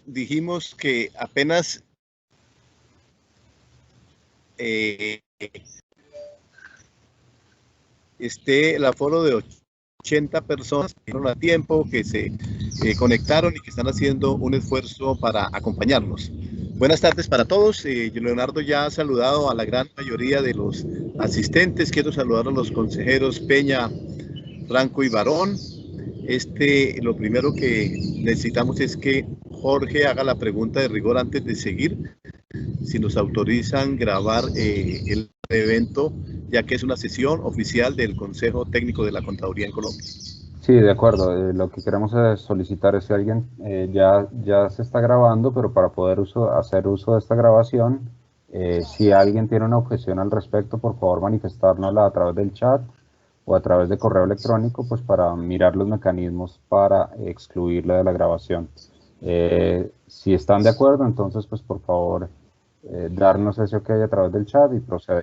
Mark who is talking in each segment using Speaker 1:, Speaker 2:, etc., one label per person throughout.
Speaker 1: dijimos que apenas esté el aforo de 80 personas que fueron a tiempo, que se conectaron y que están haciendo un esfuerzo para acompañarnos. Buenas tardes para todos. Leonardo ya ha saludado a la gran mayoría de los asistentes. Quiero saludar a los consejeros Peña, Franco y Barón. Lo primero que necesitamos es que Jorge haga la pregunta de rigor antes de seguir. Si nos autorizan grabar el evento, ya que es una sesión oficial del Consejo Técnico de la Contaduría en Colombia.
Speaker 2: Sí, de acuerdo. Lo que queremos solicitar es si alguien ya se está grabando, pero para poder hacer uso de esta grabación, si alguien tiene una objeción al respecto, por favor manifestárnosla a través del chat o a través de correo electrónico, pues para mirar los mecanismos para excluirla de la grabación. Si están de acuerdo, entonces pues por favor darnos ese ok a través del chat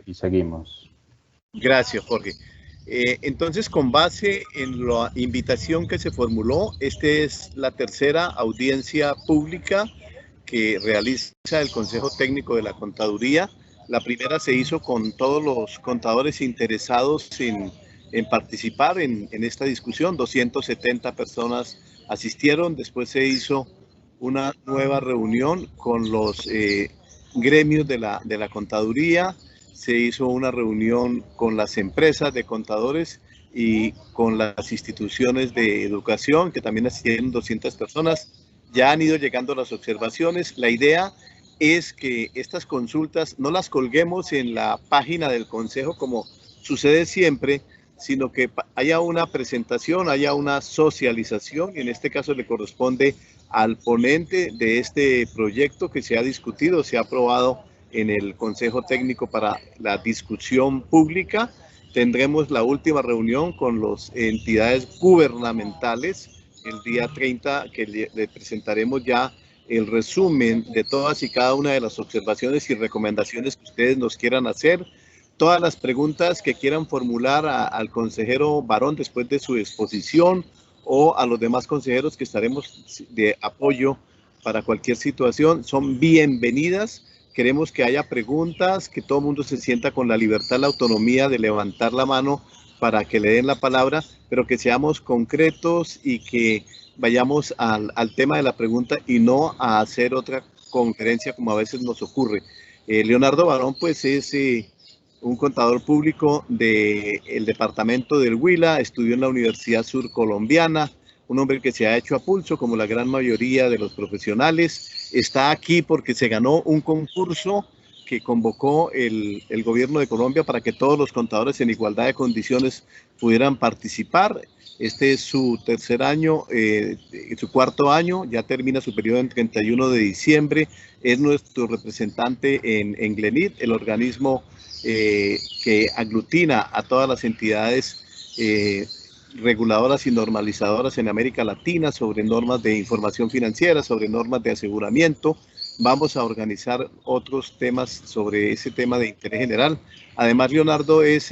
Speaker 2: y seguimos.
Speaker 1: Gracias, Jorge. Entonces, con base en la invitación que se formuló, esta es la tercera audiencia pública que realiza el Consejo Técnico de la Contaduría. La primera se hizo con todos los contadores interesados en participar en esta discusión. 270 personas asistieron. Después se hizo una nueva reunión con los gremios de la contaduría. Se hizo una reunión con las empresas de contadores y con las instituciones de educación, que también asistieron 200 personas. Ya han ido llegando las observaciones. La idea es que estas consultas no las colguemos en la página del Consejo como sucede siempre, sino que haya una presentación, haya una socialización, y en este caso le corresponde al ponente de este proyecto que se ha discutido, se ha aprobado en el Consejo Técnico para la discusión pública. Tendremos la última reunión con las entidades gubernamentales el día 30, que le presentaremos ya el resumen de todas y cada una de las observaciones y recomendaciones que ustedes nos quieran hacer. Todas las preguntas que quieran formular al consejero Barón después de su exposición o a los demás consejeros que estaremos de apoyo para cualquier situación son bienvenidas. Queremos que haya preguntas, que todo el mundo se sienta con la libertad, la autonomía de levantar la mano para que le den la palabra, pero que seamos concretos y que vayamos al tema de la pregunta y no a hacer otra conferencia como a veces nos ocurre. Leonardo Barón pues es un contador público del departamento del Huila, estudió en la Universidad Surcolombiana, un hombre que se ha hecho a pulso como la gran mayoría de los profesionales. Está aquí porque se ganó un concurso que convocó el gobierno de Colombia para que todos los contadores en igualdad de condiciones pudieran participar. Este es su tercer año, su cuarto año, ya termina su periodo en 31 de diciembre. Es nuestro representante en Glenit, el organismo que aglutina a todas las entidades reguladoras y normalizadoras en América Latina sobre normas de información financiera, sobre normas de aseguramiento. Vamos a organizar otros temas sobre ese tema de interés general. Además, Leonardo es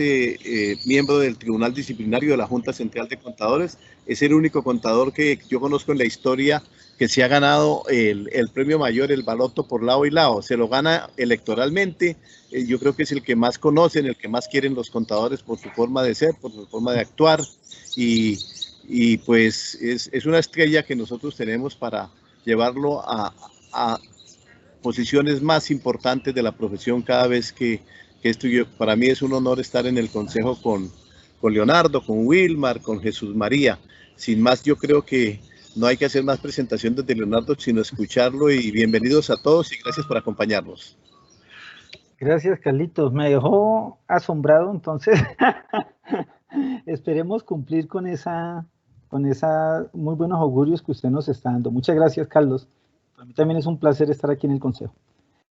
Speaker 1: miembro del Tribunal Disciplinario de la Junta Central de Contadores. Es el único contador que yo conozco en la historia que se ha ganado el premio mayor, el baloto por lado y lado. Se lo gana electoralmente. Yo creo que es el que más conocen, el que más quieren los contadores por su forma de ser, por su forma de actuar. Y pues es una estrella que nosotros tenemos para llevarlo a posiciones más importantes de la profesión cada vez que esto. Para mí es un honor estar en el consejo con Leonardo, con Wilmar, con Jesús María. Sin más, yo creo que no hay que hacer más presentaciones de Leonardo, sino escucharlo. Y bienvenidos a todos y gracias por acompañarnos.
Speaker 3: Gracias, Carlitos. Me dejó asombrado, entonces esperemos cumplir con esa muy buenos augurios que usted nos está dando. Muchas gracias, Carlos. Para mí también es un placer estar aquí en el Consejo.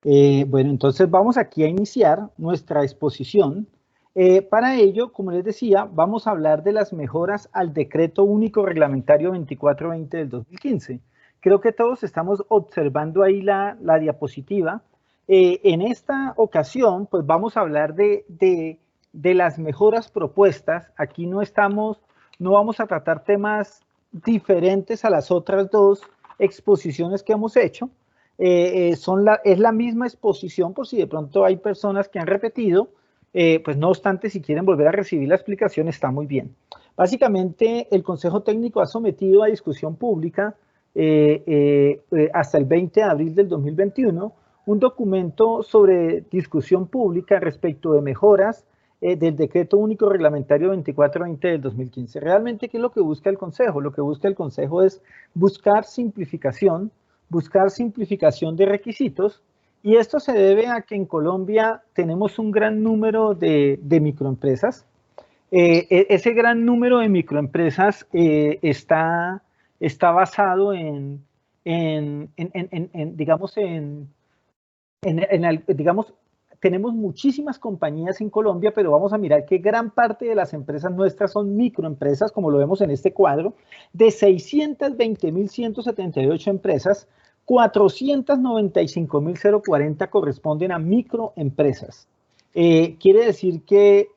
Speaker 3: Bueno, entonces vamos aquí a iniciar nuestra exposición. Para ello, como les decía, vamos a hablar de las mejoras al Decreto Único Reglamentario 2420 del 2015. Creo que todos estamos observando ahí la diapositiva. En esta ocasión, pues vamos a hablar de las mejoras propuestas. Aquí no vamos a tratar temas diferentes a las otras dos, exposiciones que hemos hecho. Es la misma exposición, por si de pronto hay personas que han repetido, pues no obstante, si quieren volver a recibir la explicación, está muy bien. Básicamente, el Consejo Técnico ha sometido a discusión pública hasta el 20 de abril del 2021 un documento sobre discusión pública respecto de mejoras del Decreto Único Reglamentario 2420 del 2015. Realmente, ¿qué es lo que busca el Consejo? Lo que busca el Consejo es buscar simplificación de requisitos, y esto se debe a que en Colombia tenemos un gran número de microempresas. Ese gran número de microempresas está basado digamos, tenemos muchísimas compañías en Colombia, pero vamos a mirar que gran parte de las empresas nuestras son microempresas, como lo vemos en este cuadro. De 620.178 empresas, 495.040 corresponden a microempresas. Quiere decir que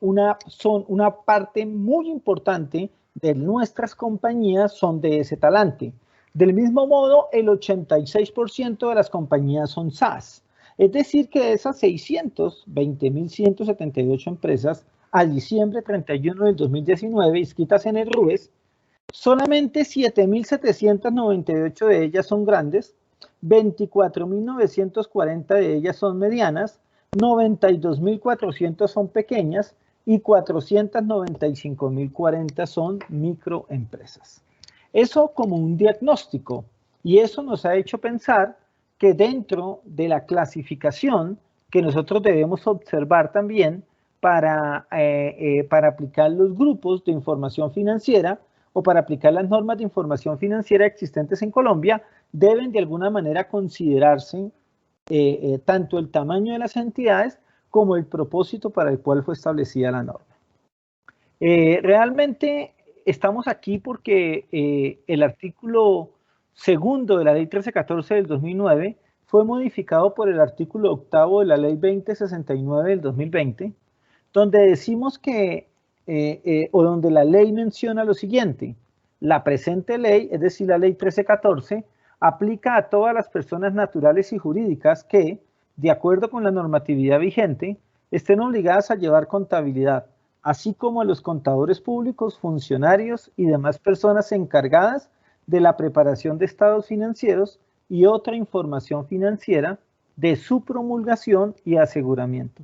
Speaker 3: son una parte muy importante de nuestras compañías son de ese talante. Del mismo modo, el 86% de las compañías son SaaS. Es decir, que de esas 620.178 empresas a diciembre 31 del 2019 inscritas en el RUES, solamente 7.798 de ellas son grandes, 24.940 de ellas son medianas, 92.400 son pequeñas y 495.040 son microempresas. Eso como un diagnóstico, y eso nos ha hecho pensar que dentro de la clasificación que nosotros debemos observar también para aplicar los grupos de información financiera o para aplicar las normas de información financiera existentes en Colombia, deben de alguna manera considerarse tanto el tamaño de las entidades como el propósito para el cual fue establecida la norma. Realmente estamos aquí porque el artículo segundo de la Ley 1314 del 2009 fue modificado por el artículo octavo de la Ley 2069 del 2020, donde decimos que, o donde la ley menciona lo siguiente: la presente ley, es decir, la Ley 1314, aplica a todas las personas naturales y jurídicas que, de acuerdo con la normatividad vigente, estén obligadas a llevar contabilidad, así como a los contadores públicos, funcionarios y demás personas encargadas de la preparación de estados financieros y otra información financiera, de su promulgación y aseguramiento.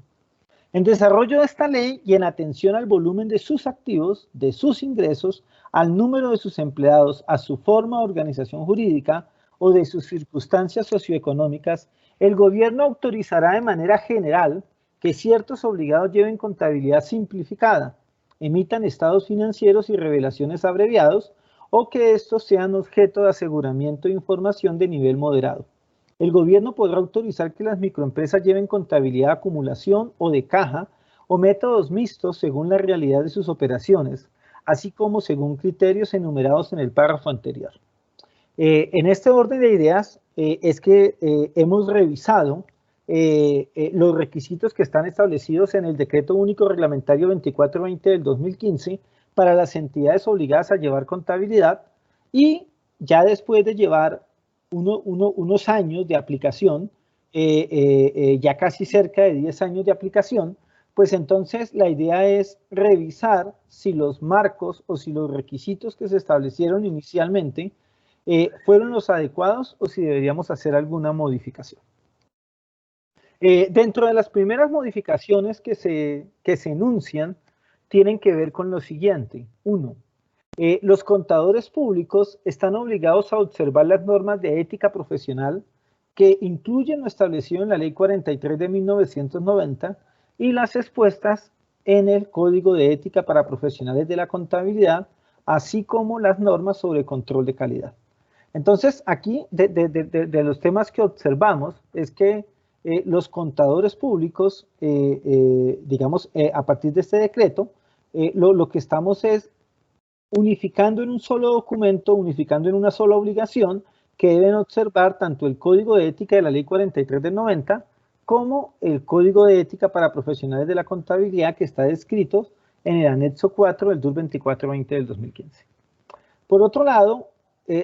Speaker 3: En desarrollo de esta ley y en atención al volumen de sus activos, de sus ingresos, al número de sus empleados, a su forma de organización jurídica o de sus circunstancias socioeconómicas, el gobierno autorizará de manera general que ciertos obligados lleven contabilidad simplificada, emitan estados financieros y revelaciones abreviados, o que estos sean objeto de aseguramiento de información de nivel moderado. El gobierno podrá autorizar que las microempresas lleven contabilidad de acumulación o de caja o métodos mixtos según la realidad de sus operaciones, así como según criterios enumerados en el párrafo anterior. En este orden de ideas es que hemos revisado los requisitos que están establecidos en el Decreto Único Reglamentario 2420 del 2015 para las entidades obligadas a llevar contabilidad, y ya después de llevar unos años de aplicación, ya casi cerca de 10 años de aplicación, pues entonces la idea es revisar si los marcos o si los requisitos que se establecieron inicialmente fueron los adecuados o si deberíamos hacer alguna modificación. Dentro de las primeras modificaciones que se enuncian, tienen que ver con lo siguiente. 1. Los contadores públicos están obligados a observar las normas de ética profesional que incluyen lo establecido en la Ley 43 de 1990 y las expuestas en el Código de Ética para Profesionales de la Contabilidad, así como las normas sobre control de calidad. Entonces, aquí, de los temas que observamos, es que los contadores públicos, digamos, a partir de este decreto, lo que estamos es unificando en un solo documento, unificando en una sola obligación, que deben observar tanto el Código de Ética de la Ley 43 del 90 como el Código de Ética para Profesionales de la Contabilidad, que está descrito en el anexo 4 del DUR 2420 del 2015. Por otro lado,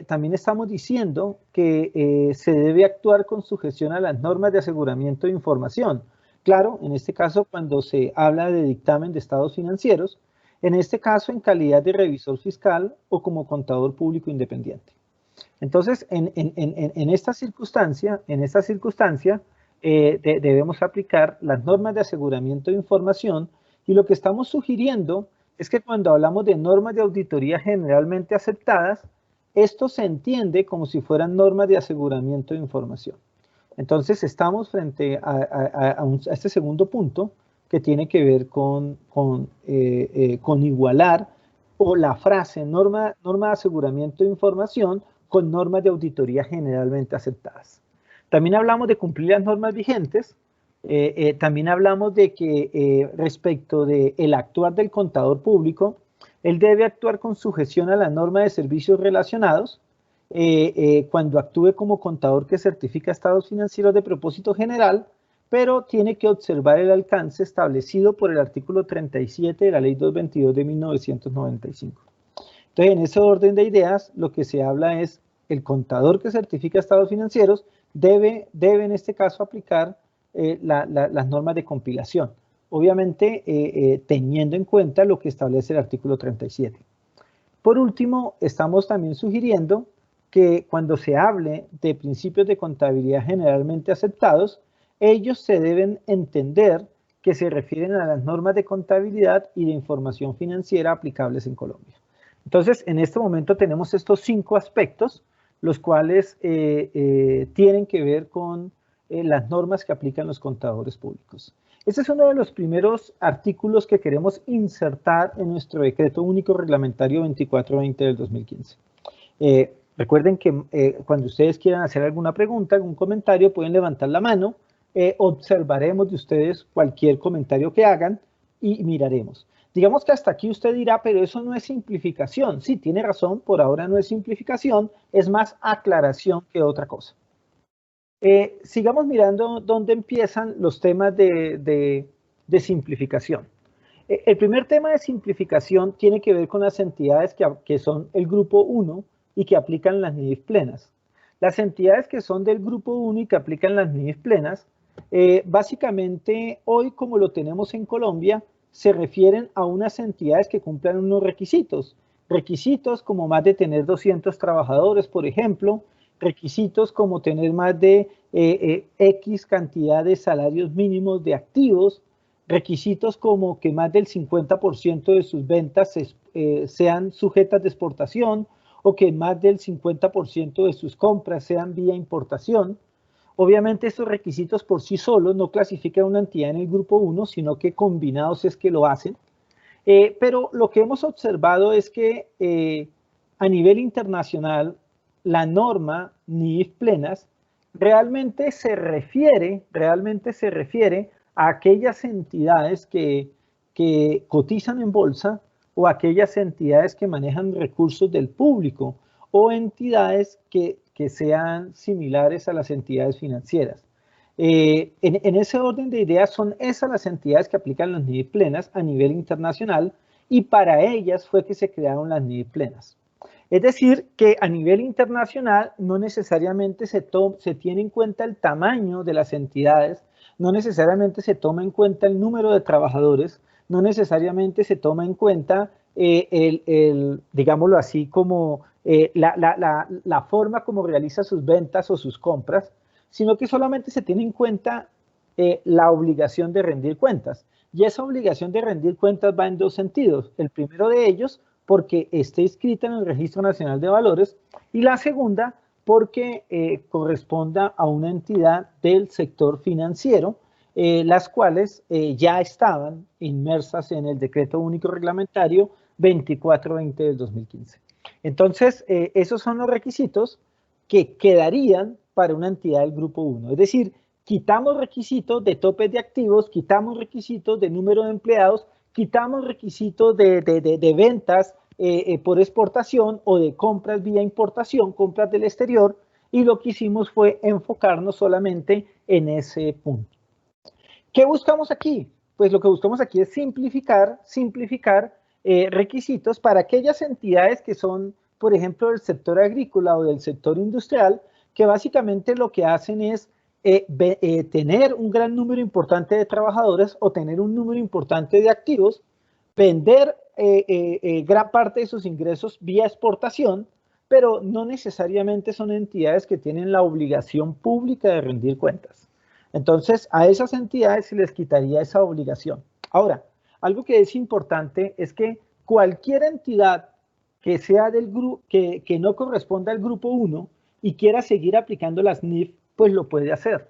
Speaker 3: también estamos diciendo que se debe actuar con sujeción a las normas de aseguramiento de información. Claro, en este caso cuando se habla de dictamen de estados financieros, en este caso en calidad de revisor fiscal o como contador público independiente. Entonces, en esta circunstancia, debemos aplicar las normas de aseguramiento de información, y lo que estamos sugiriendo es que cuando hablamos de normas de auditoría generalmente aceptadas, esto se entiende como si fueran normas de aseguramiento de información. Entonces, estamos frente a este segundo punto que tiene que ver con igualar o la frase norma de aseguramiento de información con normas de auditoría generalmente aceptadas. También hablamos de cumplir las normas vigentes. También hablamos de que respecto del actuar del contador público, él debe actuar con sujeción a la norma de servicios relacionados cuando actúe como contador que certifica estados financieros de propósito general, pero tiene que observar el alcance establecido por el artículo 37 de la Ley 222 de 1995. Entonces, en ese orden de ideas, lo que se habla es el contador que certifica estados financieros debe en este caso aplicar las normas de compilación, obviamente teniendo en cuenta lo que establece el artículo 37. Por último, estamos también sugiriendo que cuando se hable de principios de contabilidad generalmente aceptados, ellos se deben entender que se refieren a las normas de contabilidad y de información financiera aplicables en Colombia. Entonces, en este momento tenemos estos 5 aspectos, los cuales tienen que ver con las normas que aplican los contadores públicos. Este es uno de los primeros artículos que queremos insertar en nuestro Decreto Único Reglamentario 2420 del 2015. Recuerden que cuando ustedes quieran hacer alguna pregunta, algún comentario, pueden levantar la mano, observaremos de ustedes cualquier comentario que hagan y miraremos. Digamos que hasta aquí usted dirá, pero eso no es simplificación. Sí, tiene razón, por ahora no es simplificación, es más aclaración que otra cosa. Sigamos mirando dónde empiezan los temas de simplificación. El primer tema de simplificación tiene que ver con las entidades que son el grupo 1 y que aplican las NIF plenas. Las entidades que son del grupo 1 y que aplican las NIF plenas, básicamente hoy como lo tenemos en Colombia, se refieren a unas entidades que cumplan unos requisitos. Requisitos como más de tener 200 trabajadores, por ejemplo, requisitos como tener más de X cantidad de salarios mínimos de activos, requisitos como que más del 50% de sus ventas sean sujetas de exportación o que más del 50% de sus compras sean vía importación. Obviamente estos requisitos por sí solos no clasifican a una entidad en el grupo 1, sino que combinados es que lo hacen. Pero lo que hemos observado es que a nivel internacional la norma NIF plenas realmente se refiere a aquellas entidades que cotizan en bolsa o aquellas entidades que manejan recursos del público o entidades que sean similares a las entidades financieras. En ese orden de ideas son esas las entidades que aplican las NIF plenas a nivel internacional y para ellas fue que se crearon las NIF plenas. Es decir, que a nivel internacional no necesariamente se tiene en cuenta el tamaño de las entidades, no necesariamente se toma en cuenta el número de trabajadores, no necesariamente se toma en cuenta, digámoslo así, como la forma como realiza sus ventas o sus compras, sino que solamente se tiene en cuenta la obligación de rendir cuentas. Y esa obligación de rendir cuentas va en 2 sentidos. El primero de ellos, porque esté inscrita en el Registro Nacional de Valores, y la segunda, porque corresponda a una entidad del sector financiero, las cuales ya estaban inmersas en el Decreto Único Reglamentario 2420 del 2015. Entonces, esos son los requisitos que quedarían para una entidad del Grupo 1. Es decir, quitamos requisitos de topes de activos, quitamos requisitos de número de empleados, quitamos requisitos de ventas por exportación o de compras vía importación, compras del exterior, y lo que hicimos fue enfocarnos solamente en ese punto. ¿Qué buscamos aquí? Pues lo que buscamos aquí es simplificar requisitos para aquellas entidades que son por ejemplo, del sector agrícola o del sector industrial, que básicamente lo que hacen es tener un gran número importante de trabajadores o tener un número importante de activos, vender gran parte de sus ingresos vía exportación, pero no necesariamente son entidades que tienen la obligación pública de rendir cuentas. Entonces, a esas entidades se les quitaría esa obligación. Ahora, algo que es importante es que cualquier entidad que sea del grupo, que no corresponda al grupo 1 y quiera seguir aplicando las NIF, pues lo puede hacer.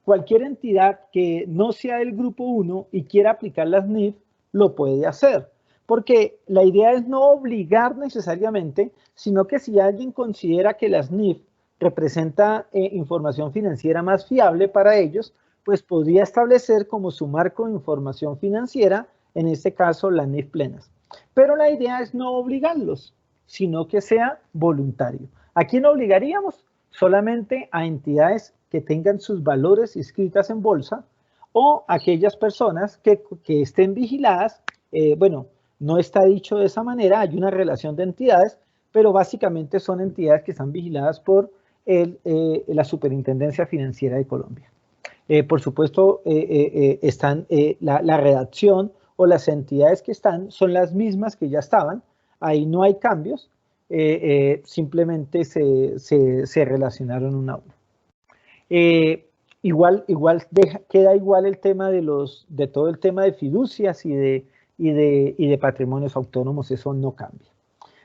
Speaker 3: Cualquier entidad que no sea del grupo 1 y quiera aplicar las NIF, lo puede hacer. Porque la idea es no obligar necesariamente, sino que si alguien considera que las NIF representa información financiera más fiable para ellos, pues podría establecer como su marco de información financiera, en este caso la NIF plenas. Pero la idea es no obligarlos, sino que sea voluntario. ¿A quién obligaríamos? Solamente a entidades que tengan sus valores inscritas en bolsa o aquellas personas que estén vigiladas. Bueno, no está dicho de esa manera, hay una relación de entidades, pero básicamente son entidades que están vigiladas por la Superintendencia Financiera de Colombia. Por supuesto, la redacción o las entidades que están son las mismas que ya estaban, ahí no hay cambios, simplemente se relacionaron una a una. Queda igual el tema de todo el tema de fiducias y de patrimonios autónomos, eso no cambia.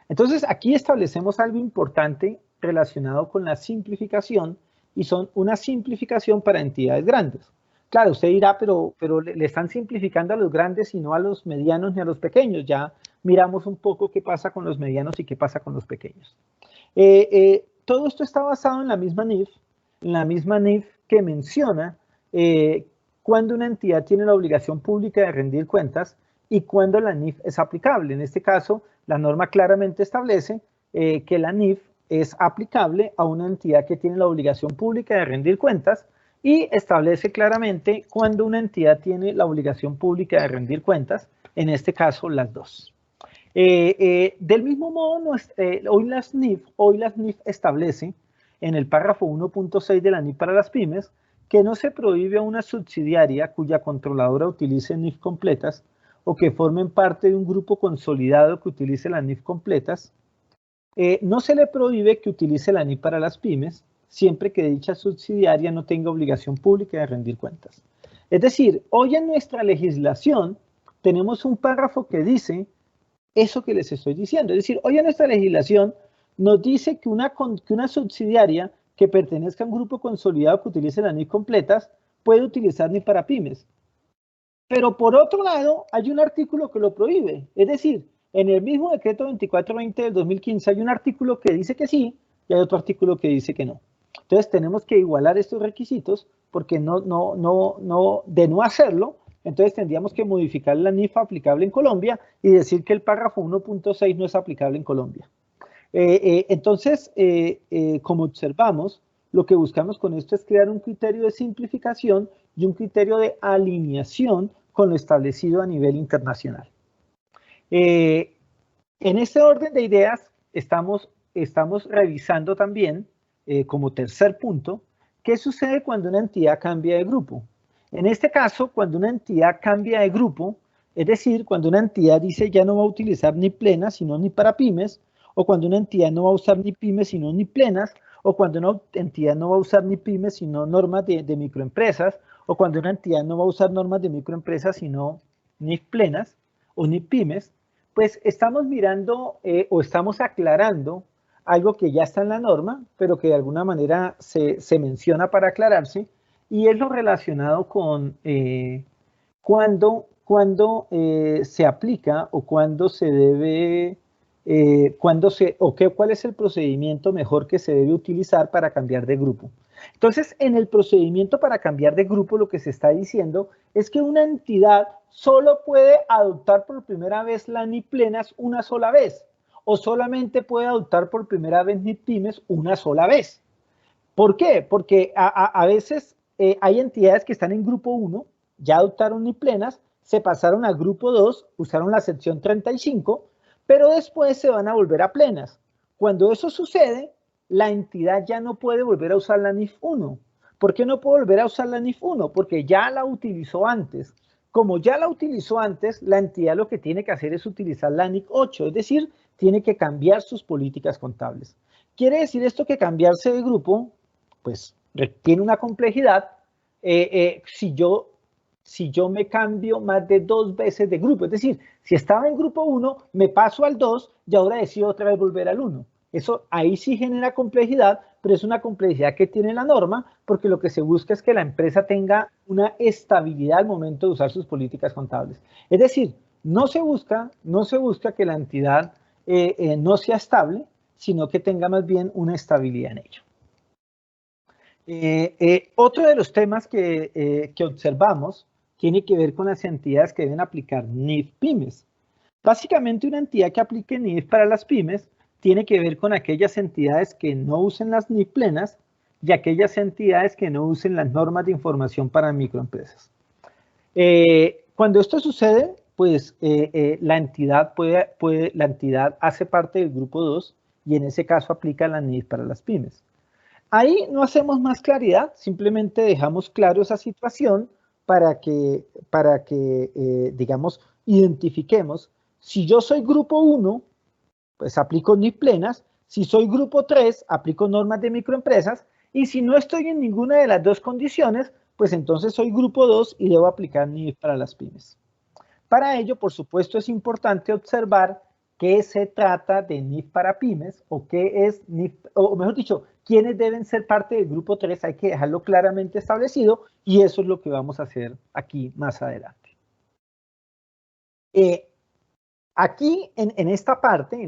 Speaker 3: Entonces, aquí establecemos algo importante relacionado con la simplificación, y son una simplificación para entidades grandes. Claro, usted dirá, pero le están simplificando a los grandes y no a los medianos ni a los pequeños. Ya miramos un poco qué pasa con los medianos y qué pasa con los pequeños. Todo esto está basado en la misma NIF, que menciona cuando una entidad tiene la obligación pública de rendir cuentas y cuando la NIF es aplicable. En este caso, la norma claramente establece que la NIF es aplicable a una entidad que tiene la obligación pública de rendir cuentas y establece claramente cuando una entidad tiene la obligación pública de rendir cuentas, en este caso las dos. Del mismo modo, hoy las NIF establece en el párrafo 1.6 de la NIF para las pymes que no se prohíbe a una subsidiaria cuya controladora utilice NIF completas o que formen parte de un grupo consolidado que utilice las NIF completas. No se le prohíbe que utilice la NIF para las pymes, siempre que dicha subsidiaria no tenga obligación pública de rendir cuentas. Es decir, hoy en nuestra legislación tenemos un párrafo que dice eso que les estoy diciendo. Es decir, hoy en nuestra legislación nos dice que una subsidiaria que pertenezca a un grupo consolidado que utilice la NIF completas puede utilizar NIF para pymes. Pero por otro lado, hay un artículo que lo prohíbe. Es decir, en el mismo decreto 2420 del 2015 hay un artículo que dice que sí y hay otro artículo que dice que no. Entonces tenemos que igualar estos requisitos porque de no hacerlo, entonces tendríamos que modificar la NIF aplicable en Colombia y decir que el párrafo 1.6 no es aplicable en Colombia. Entonces, como observamos, lo que buscamos con esto es crear un criterio de simplificación y un criterio de alineación con lo establecido a nivel internacional. En este orden de ideas estamos revisando también, como tercer punto, qué sucede cuando una entidad cambia de grupo. En este caso, cuando una entidad cambia de grupo, es decir, cuando una entidad dice ya no va a utilizar ni plenas, sino ni para pymes, o cuando una entidad no va a usar ni pymes, sino ni plenas, o cuando una entidad no va a usar ni pymes, sino normas de microempresas, o cuando una entidad no va a usar normas de microempresas, sino ni plenas o ni pymes, pues estamos mirando o estamos aclarando algo que ya está en la norma, pero que de alguna manera se menciona para aclararse, y es lo relacionado con cuándo se aplica o cuándo se debe, cuál es el procedimiento mejor que se debe utilizar para cambiar de grupo. Entonces, en el procedimiento para cambiar de grupo, lo que se está diciendo es que una entidad solo puede adoptar por primera vez la NIF plenas una sola vez, o solamente puede adoptar por primera vez NIF pymes una sola vez. ¿Por qué? Porque a veces hay entidades que están en grupo 1, ya adoptaron NIF plenas, se pasaron al grupo 2, usaron la sección 35, pero después se van a volver a plenas. Cuando eso sucede, la entidad ya no puede volver a usar la NIF 1. ¿Por qué no puede volver a usar la NIF 1? Porque ya la utilizó antes. Como ya la utilizó antes, la entidad lo que tiene que hacer es utilizar la NIF 8, es decir, tiene que cambiar sus políticas contables. ¿Quiere decir esto que cambiarse de grupo? Pues tiene una complejidad. Si yo me cambio más de 2 veces de grupo, es decir, si estaba en grupo 1, me paso al 2 y ahora decido otra vez volver al 1. Eso ahí sí genera complejidad, pero es una complejidad que tiene la norma, porque lo que se busca es que la empresa tenga una estabilidad al momento de usar sus políticas contables. Es decir, no se busca que la entidad no sea estable, sino que tenga más bien una estabilidad en ello. Otro de los temas que observamos tiene que ver con las entidades que deben aplicar NIF pymes. Básicamente, una entidad que aplique NIF para las pymes tiene que ver con aquellas entidades que no usen las NIF plenas y aquellas entidades que no usen las normas de información para microempresas. Cuando esto sucede, pues la entidad hace parte del grupo 2 y en ese caso aplica la NIF para las pymes. Ahí no hacemos más claridad, simplemente dejamos claro esa situación para que digamos, identifiquemos. Si yo soy grupo 1, pues aplico NIF plenas. Si soy grupo 3, aplico normas de microempresas. Y si no estoy en ninguna de las dos condiciones, pues entonces soy grupo 2 y debo aplicar NIF para las pymes. Para ello, por supuesto, es importante observar qué se trata de NIF para pymes o qué es NIF, o mejor dicho, quiénes deben ser parte del grupo 3. Hay que dejarlo claramente establecido y eso es lo que vamos a hacer aquí más adelante. Aquí, en esta parte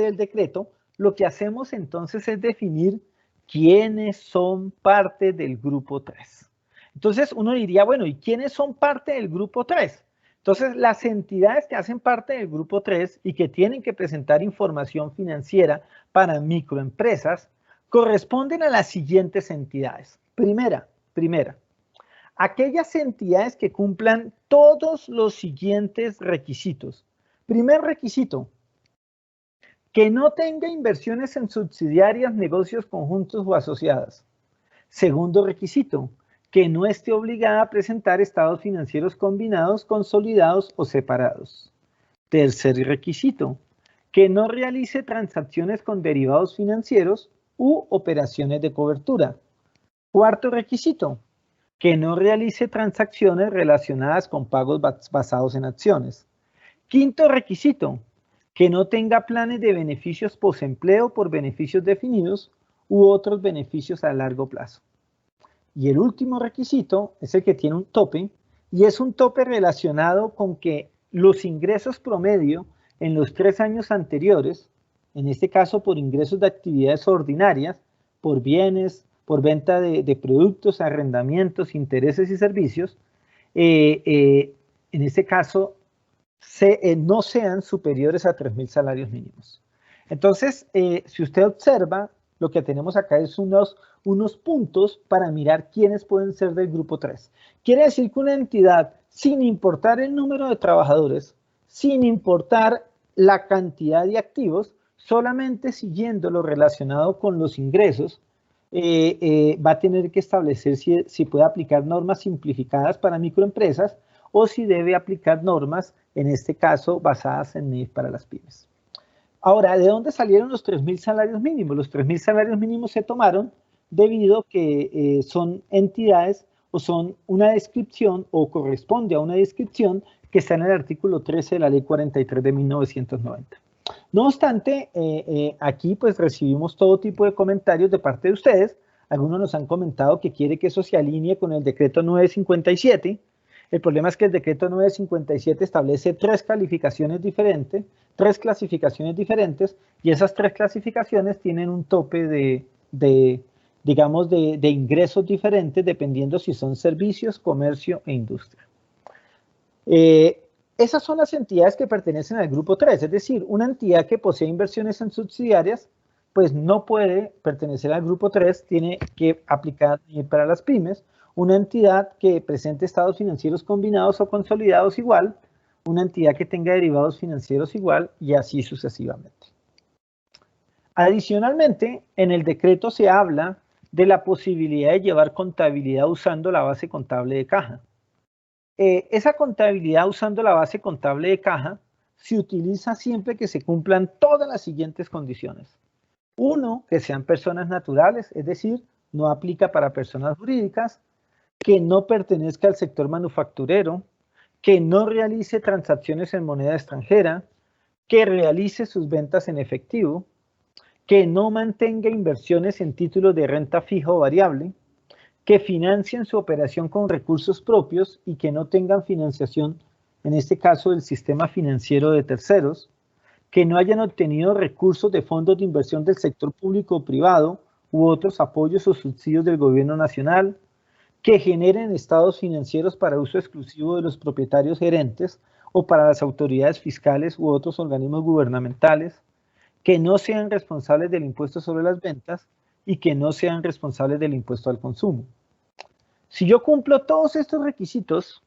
Speaker 3: del decreto, lo que hacemos entonces es definir quiénes son parte del grupo 3. Entonces, uno diría, bueno, ¿y quiénes son parte del grupo 3? Entonces, las entidades que hacen parte del grupo 3 y que tienen que presentar información financiera para microempresas corresponden a las siguientes entidades. Primera, aquellas entidades que cumplan todos los siguientes requisitos. Primer requisito, que no tenga inversiones en subsidiarias, negocios conjuntos o asociadas. Segundo requisito, que no esté obligada a presentar estados financieros combinados, consolidados o separados. Tercer requisito, que no realice transacciones con derivados financieros u operaciones de cobertura. Cuarto requisito, que no realice transacciones relacionadas con pagos basados en acciones. Quinto requisito, que no tenga planes de beneficios posempleo por beneficios definidos u otros beneficios a largo plazo. Y el último requisito es el que tiene un tope, y es un tope relacionado con que los ingresos promedio en los 3 años anteriores, en este caso por ingresos de actividades ordinarias, por bienes, por venta de productos, arrendamientos, intereses y servicios, en este caso no sean superiores a 3.000 salarios mínimos. Entonces, si usted observa, lo que tenemos acá es unos puntos para mirar quiénes pueden ser del grupo 3. Quiere decir que una entidad, sin importar el número de trabajadores, sin importar la cantidad de activos, solamente siguiendo lo relacionado con los ingresos, va a tener que establecer si puede aplicar normas simplificadas para microempresas o si debe aplicar normas, en este caso, basadas en NIF para las pymes. Ahora, ¿de dónde salieron los 3.000 salarios mínimos? Los 3.000 salarios mínimos se tomaron debido a que son entidades o son una descripción o corresponde a una descripción que está en el artículo 13 de la Ley 43 de 1990. No obstante, aquí pues recibimos todo tipo de comentarios de parte de ustedes. Algunos nos han comentado que quiere que eso se alinee con el decreto 957. El problema es que el decreto 957 establece 3 clasificaciones diferentes, y esas 3 clasificaciones tienen un tope de ingresos diferentes dependiendo si son servicios, comercio e industria. Esas son las entidades que pertenecen al grupo 3, es decir, una entidad que posee inversiones en subsidiarias, pues no puede pertenecer al grupo 3, tiene que aplicar para las pymes. Una entidad que presente estados financieros combinados o consolidados igual, una entidad que tenga derivados financieros igual y así sucesivamente. Adicionalmente, en el decreto se habla de la posibilidad de llevar contabilidad usando la base contable de caja. Esa contabilidad usando la base contable de caja se utiliza siempre que se cumplan todas las siguientes condiciones. Uno, que sean personas naturales, es decir, no aplica para personas jurídicas, que no pertenezca al sector manufacturero, que no realice transacciones en moneda extranjera, que realice sus ventas en efectivo, que no mantenga inversiones en títulos de renta fija o variable, que financien su operación con recursos propios y que no tengan financiación, en este caso del sistema financiero de terceros, que no hayan obtenido recursos de fondos de inversión del sector público o privado u otros apoyos o subsidios del gobierno nacional, que generen estados financieros para uso exclusivo de los propietarios gerentes o para las autoridades fiscales u otros organismos gubernamentales, que no sean responsables del impuesto sobre las ventas y que no sean responsables del impuesto al consumo. Si yo cumplo todos estos requisitos,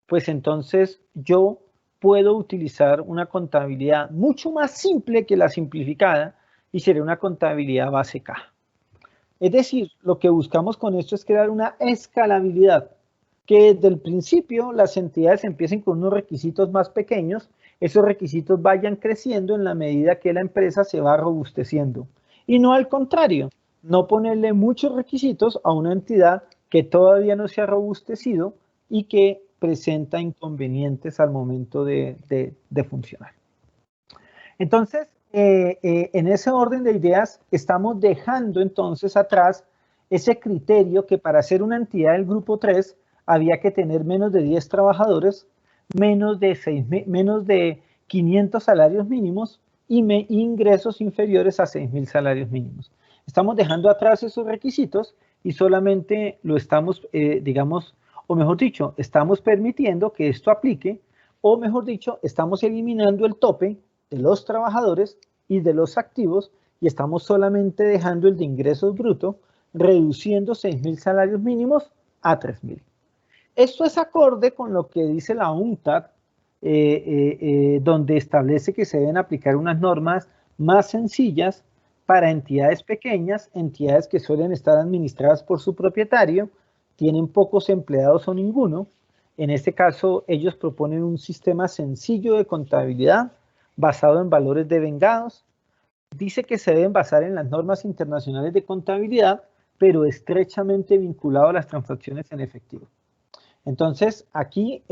Speaker 3: pues entonces yo puedo utilizar una contabilidad mucho más simple que la simplificada y sería una contabilidad base caja. Es decir, lo que buscamos con esto es crear una escalabilidad, que desde el principio las entidades empiecen con unos requisitos más pequeños, esos requisitos vayan creciendo en la medida que la empresa se va robusteciendo. Y no al contrario, no ponerle muchos requisitos a una entidad que todavía no se ha robustecido y que presenta inconvenientes al momento de funcionar. Entonces, en ese orden de ideas, estamos dejando entonces atrás ese criterio que para ser una entidad del grupo 3 había que tener menos de 10 trabajadores, menos de 500 salarios mínimos y ingresos inferiores a 6.000 salarios mínimos. Estamos dejando atrás esos requisitos y solamente lo estamos, digamos, o mejor dicho, estamos permitiendo que esto aplique, o mejor dicho, estamos eliminando el tope de los trabajadores y de los activos y estamos solamente dejando el de ingresos brutos, reduciendo 6.000 salarios mínimos a 3.000. Esto es acorde con lo que dice la UNCTAD, donde establece que se deben aplicar unas normas más sencillas para entidades pequeñas, entidades que suelen estar administradas por su propietario, tienen pocos empleados o ninguno. En este caso, ellos proponen un sistema sencillo de contabilidad basado en valores devengados. Dice que se deben basar en las normas internacionales de contabilidad, pero estrechamente vinculado a las transacciones en efectivo. Entonces, aquí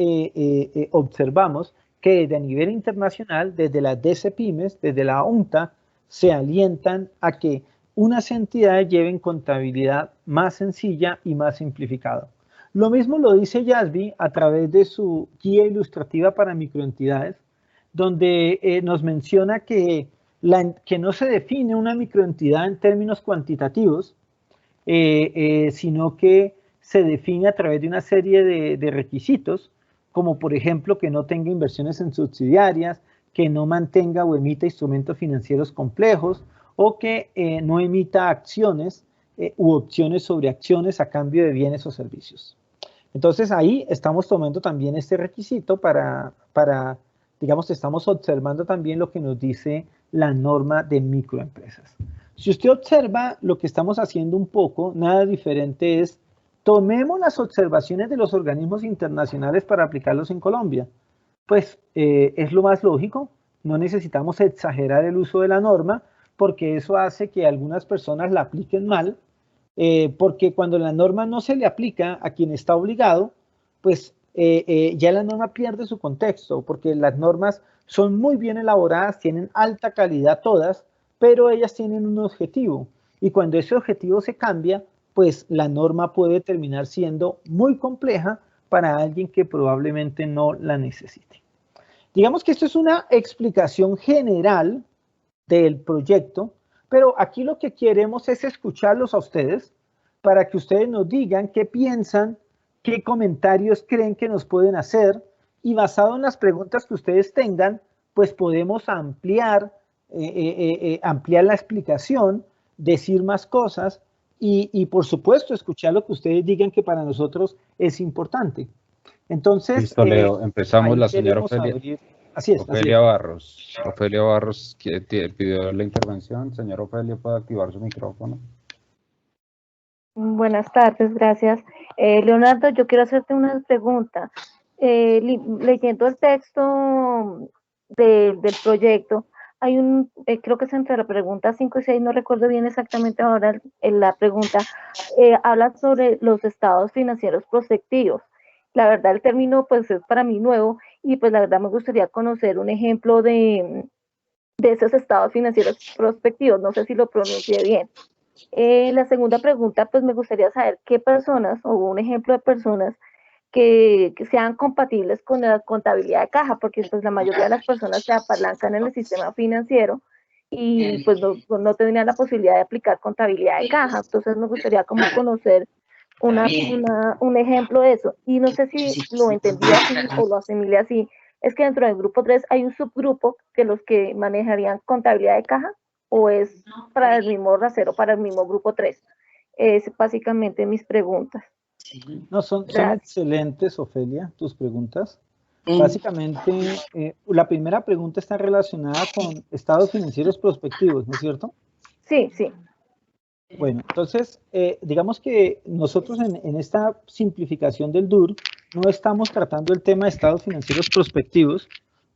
Speaker 3: observamos que desde a nivel internacional, desde la DCPymes, desde la UNCTAD, se alientan a que unas entidades lleven contabilidad más sencilla y más simplificada. Lo mismo lo dice YASB a través de su guía ilustrativa para microentidades, donde nos menciona que no se define una microentidad en términos cuantitativos, sino que se define a través de una serie de requisitos, como por ejemplo que no tenga inversiones en subsidiarias, que no mantenga o emita instrumentos financieros complejos, o que no emita acciones u opciones sobre acciones a cambio de bienes o servicios. Entonces ahí estamos tomando también este requisito para digamos, estamos observando también lo que nos dice la norma de microempresas. Si usted observa, lo que estamos haciendo un poco, nada diferente es, tomemos las observaciones de los organismos internacionales para aplicarlos en Colombia. Pues es lo más lógico, no necesitamos exagerar el uso de la norma, porque eso hace que algunas personas la apliquen mal, porque cuando la norma no se le aplica a quien está obligado, pues ya la norma pierde su contexto, porque las normas son muy bien elaboradas, tienen alta calidad todas, pero ellas tienen un objetivo, y cuando ese objetivo se cambia, pues la norma puede terminar siendo muy compleja para alguien que probablemente no la necesite. Digamos que esto es una explicación general del proyecto, pero aquí lo que queremos es escucharlos a ustedes para que ustedes nos digan qué piensan, qué comentarios creen que nos pueden hacer, y basado en las preguntas que ustedes tengan, pues podemos ampliar la explicación, decir más cosas y por supuesto escuchar lo que ustedes digan que para nosotros es importante. Entonces,
Speaker 2: listo, Leo, empezamos la señora Ofelia.
Speaker 3: Así es.
Speaker 2: Ofelia Barros. Ofelia Barros pidió la intervención. Señor Ofelia, ¿puede activar su micrófono?
Speaker 4: Buenas tardes, gracias. Leonardo, yo quiero hacerte una pregunta. Leyendo el texto del proyecto, hay creo que es entre la pregunta 5 y 6, no recuerdo bien exactamente ahora la pregunta, habla sobre los estados financieros prospectivos. La verdad, el término pues es para mí nuevo y pues la verdad me gustaría conocer un ejemplo de esos estados financieros prospectivos. No sé si lo pronuncié bien. La segunda pregunta, pues me gustaría saber qué personas o un ejemplo de personas que sean compatibles con la contabilidad de caja, porque pues la mayoría de las personas se apalancan en el sistema financiero y pues no tendrían la posibilidad de aplicar contabilidad de caja. Entonces me gustaría como conocer un ejemplo de eso. Y no sé si lo entendí así o lo asimilé así. Es que dentro del grupo 3 hay un subgrupo de los que manejarían contabilidad de caja, o es para el mismo rasero, para el mismo grupo 3. Es básicamente mis preguntas.
Speaker 3: No, son excelentes, Ofelia, tus preguntas. Básicamente, la primera pregunta está relacionada con estados financieros prospectivos, ¿no es cierto?
Speaker 4: Sí, sí.
Speaker 3: Bueno, entonces, digamos que nosotros en esta simplificación del DUR no estamos tratando el tema de estados financieros prospectivos,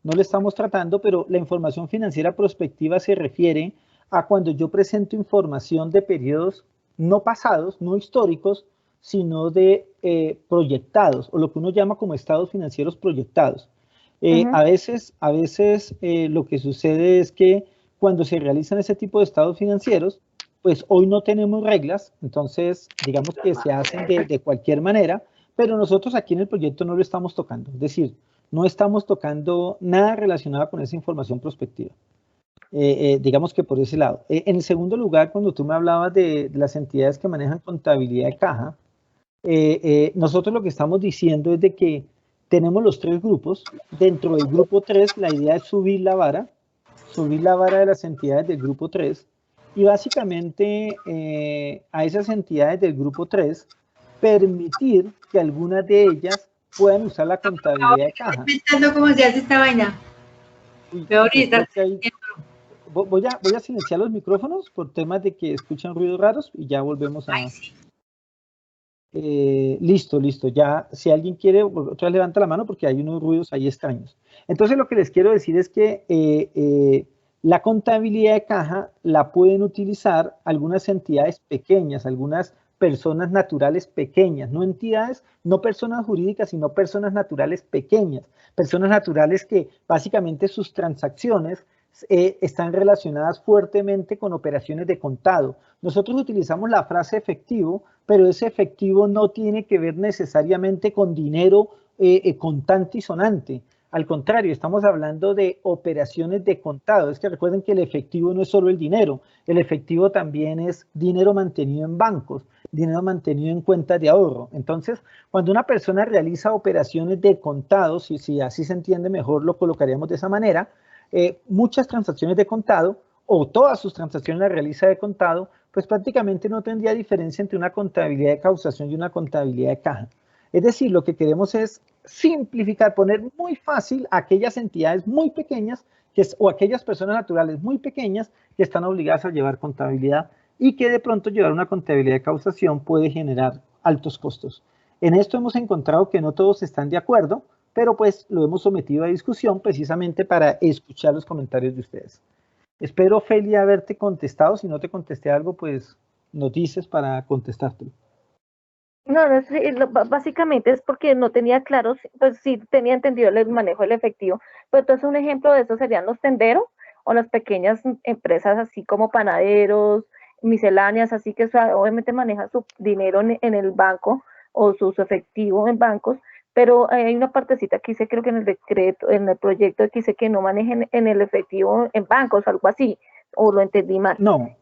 Speaker 3: no lo estamos tratando, pero la información financiera prospectiva se refiere a cuando yo presento información de periodos no pasados, no históricos, sino de proyectados, o lo que uno llama como estados financieros proyectados. A veces lo que sucede es que cuando se realizan ese tipo de estados financieros, pues hoy no tenemos reglas, entonces digamos que se hacen de cualquier manera, pero nosotros aquí en el proyecto no lo estamos tocando, es decir, no estamos tocando nada relacionado con esa información prospectiva. Digamos que por ese lado. En el segundo lugar, cuando tú me hablabas de las entidades que manejan contabilidad de caja, nosotros lo que estamos diciendo es de que tenemos los tres grupos. Dentro del grupo 3, la idea es subir la vara de las entidades del grupo 3 y básicamente a esas entidades del grupo 3 permitir que algunas de ellas puedan usar la contabilidad de caja.
Speaker 5: ¿Cómo se hace esta vaina?
Speaker 3: Voy a silenciar los micrófonos por temas de que escuchan ruidos raros y ya volvemos a... Listo, ya si alguien quiere, otra vez levanta la mano porque hay unos ruidos ahí extraños. Entonces lo que les quiero decir es que la contabilidad de caja la pueden utilizar algunas entidades pequeñas, algunas personas naturales pequeñas, no entidades, no personas jurídicas, sino personas naturales pequeñas, personas naturales que básicamente sus transacciones están relacionadas fuertemente con operaciones de contado. Nosotros utilizamos la frase efectivo, pero ese efectivo no tiene que ver necesariamente con dinero contante y sonante. Al contrario, estamos hablando de operaciones de contado. Es que recuerden que el efectivo no es solo el dinero, el efectivo también es dinero mantenido en bancos, dinero mantenido en cuentas de ahorro. Entonces, cuando una persona realiza operaciones de contado, si así se entiende mejor, lo colocaríamos de esa manera, muchas transacciones de contado o todas sus transacciones las realiza de contado, pues prácticamente no tendría diferencia entre una contabilidad de causación y una contabilidad de caja. Es decir, lo que queremos es simplificar, poner muy fácil a aquellas entidades muy pequeñas o aquellas personas naturales muy pequeñas que están obligadas a llevar contabilidad y que de pronto llevar una contabilidad de causación puede generar altos costos. En esto hemos encontrado que no todos están de acuerdo, pero pues lo hemos sometido a discusión precisamente para escuchar los comentarios de ustedes. Espero, Ofelia, haberte contestado. Si no te contesté algo, pues nos dices para contestártelo.
Speaker 4: No, básicamente es porque no tenía claro, pues sí tenía entendido el manejo del efectivo, pero entonces un ejemplo de eso serían los tenderos o las pequeñas empresas así como panaderos, misceláneas, así que obviamente manejan su dinero en el banco o su efectivo en bancos, pero hay una partecita que dice, creo que en el decreto, en el proyecto que dice que no manejen en el efectivo en bancos, algo así, o lo entendí mal.
Speaker 3: No,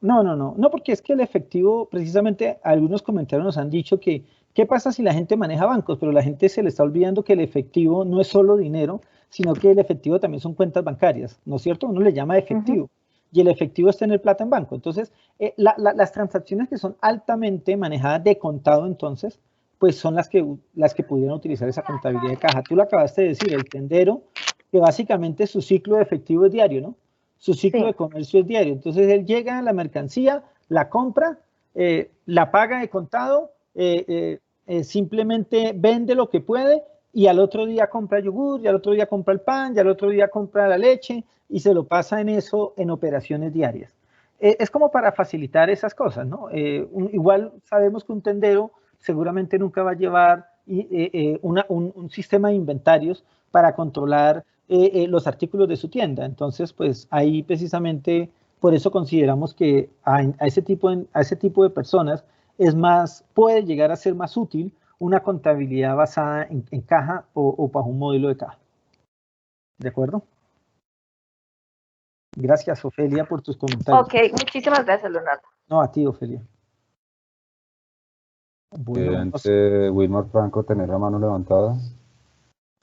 Speaker 3: porque es que el efectivo, precisamente algunos comentarios nos han dicho que, ¿qué pasa si la gente maneja bancos? Pero la gente se le está olvidando que el efectivo no es solo dinero, sino que el efectivo también son cuentas bancarias, ¿no es cierto? Uno le llama efectivo. Y el efectivo es tener plata en banco. Entonces, las transacciones que son altamente manejadas de contado, entonces, pues son las que pudieran utilizar esa contabilidad de caja. Tú lo acabaste de decir, el tendero que básicamente su ciclo de efectivo es diario, ¿no? Su ciclo
Speaker 4: Sí.
Speaker 3: de comercio es diario. Entonces él llega a la mercancía, la compra, la paga de contado, simplemente vende lo que puede y al otro día compra yogur, y al otro día compra el pan, y al otro día compra la leche y se lo pasa en eso en operaciones diarias. Es como para facilitar esas cosas, ¿no? Igual sabemos que un tendero seguramente nunca va a llevar un sistema de inventarios para controlar los artículos de su tienda. Entonces, pues ahí precisamente por eso consideramos que a ese tipo de personas puede llegar a ser más útil una contabilidad basada en caja o bajo un modelo de caja. ¿De acuerdo? Gracias, Ofelia, por tus comentarios.
Speaker 4: Ok, muchísimas gracias, Leonardo.
Speaker 3: No, a ti, Ofelia. Bueno,
Speaker 2: Ante Wilmar Franco tener la mano levantada.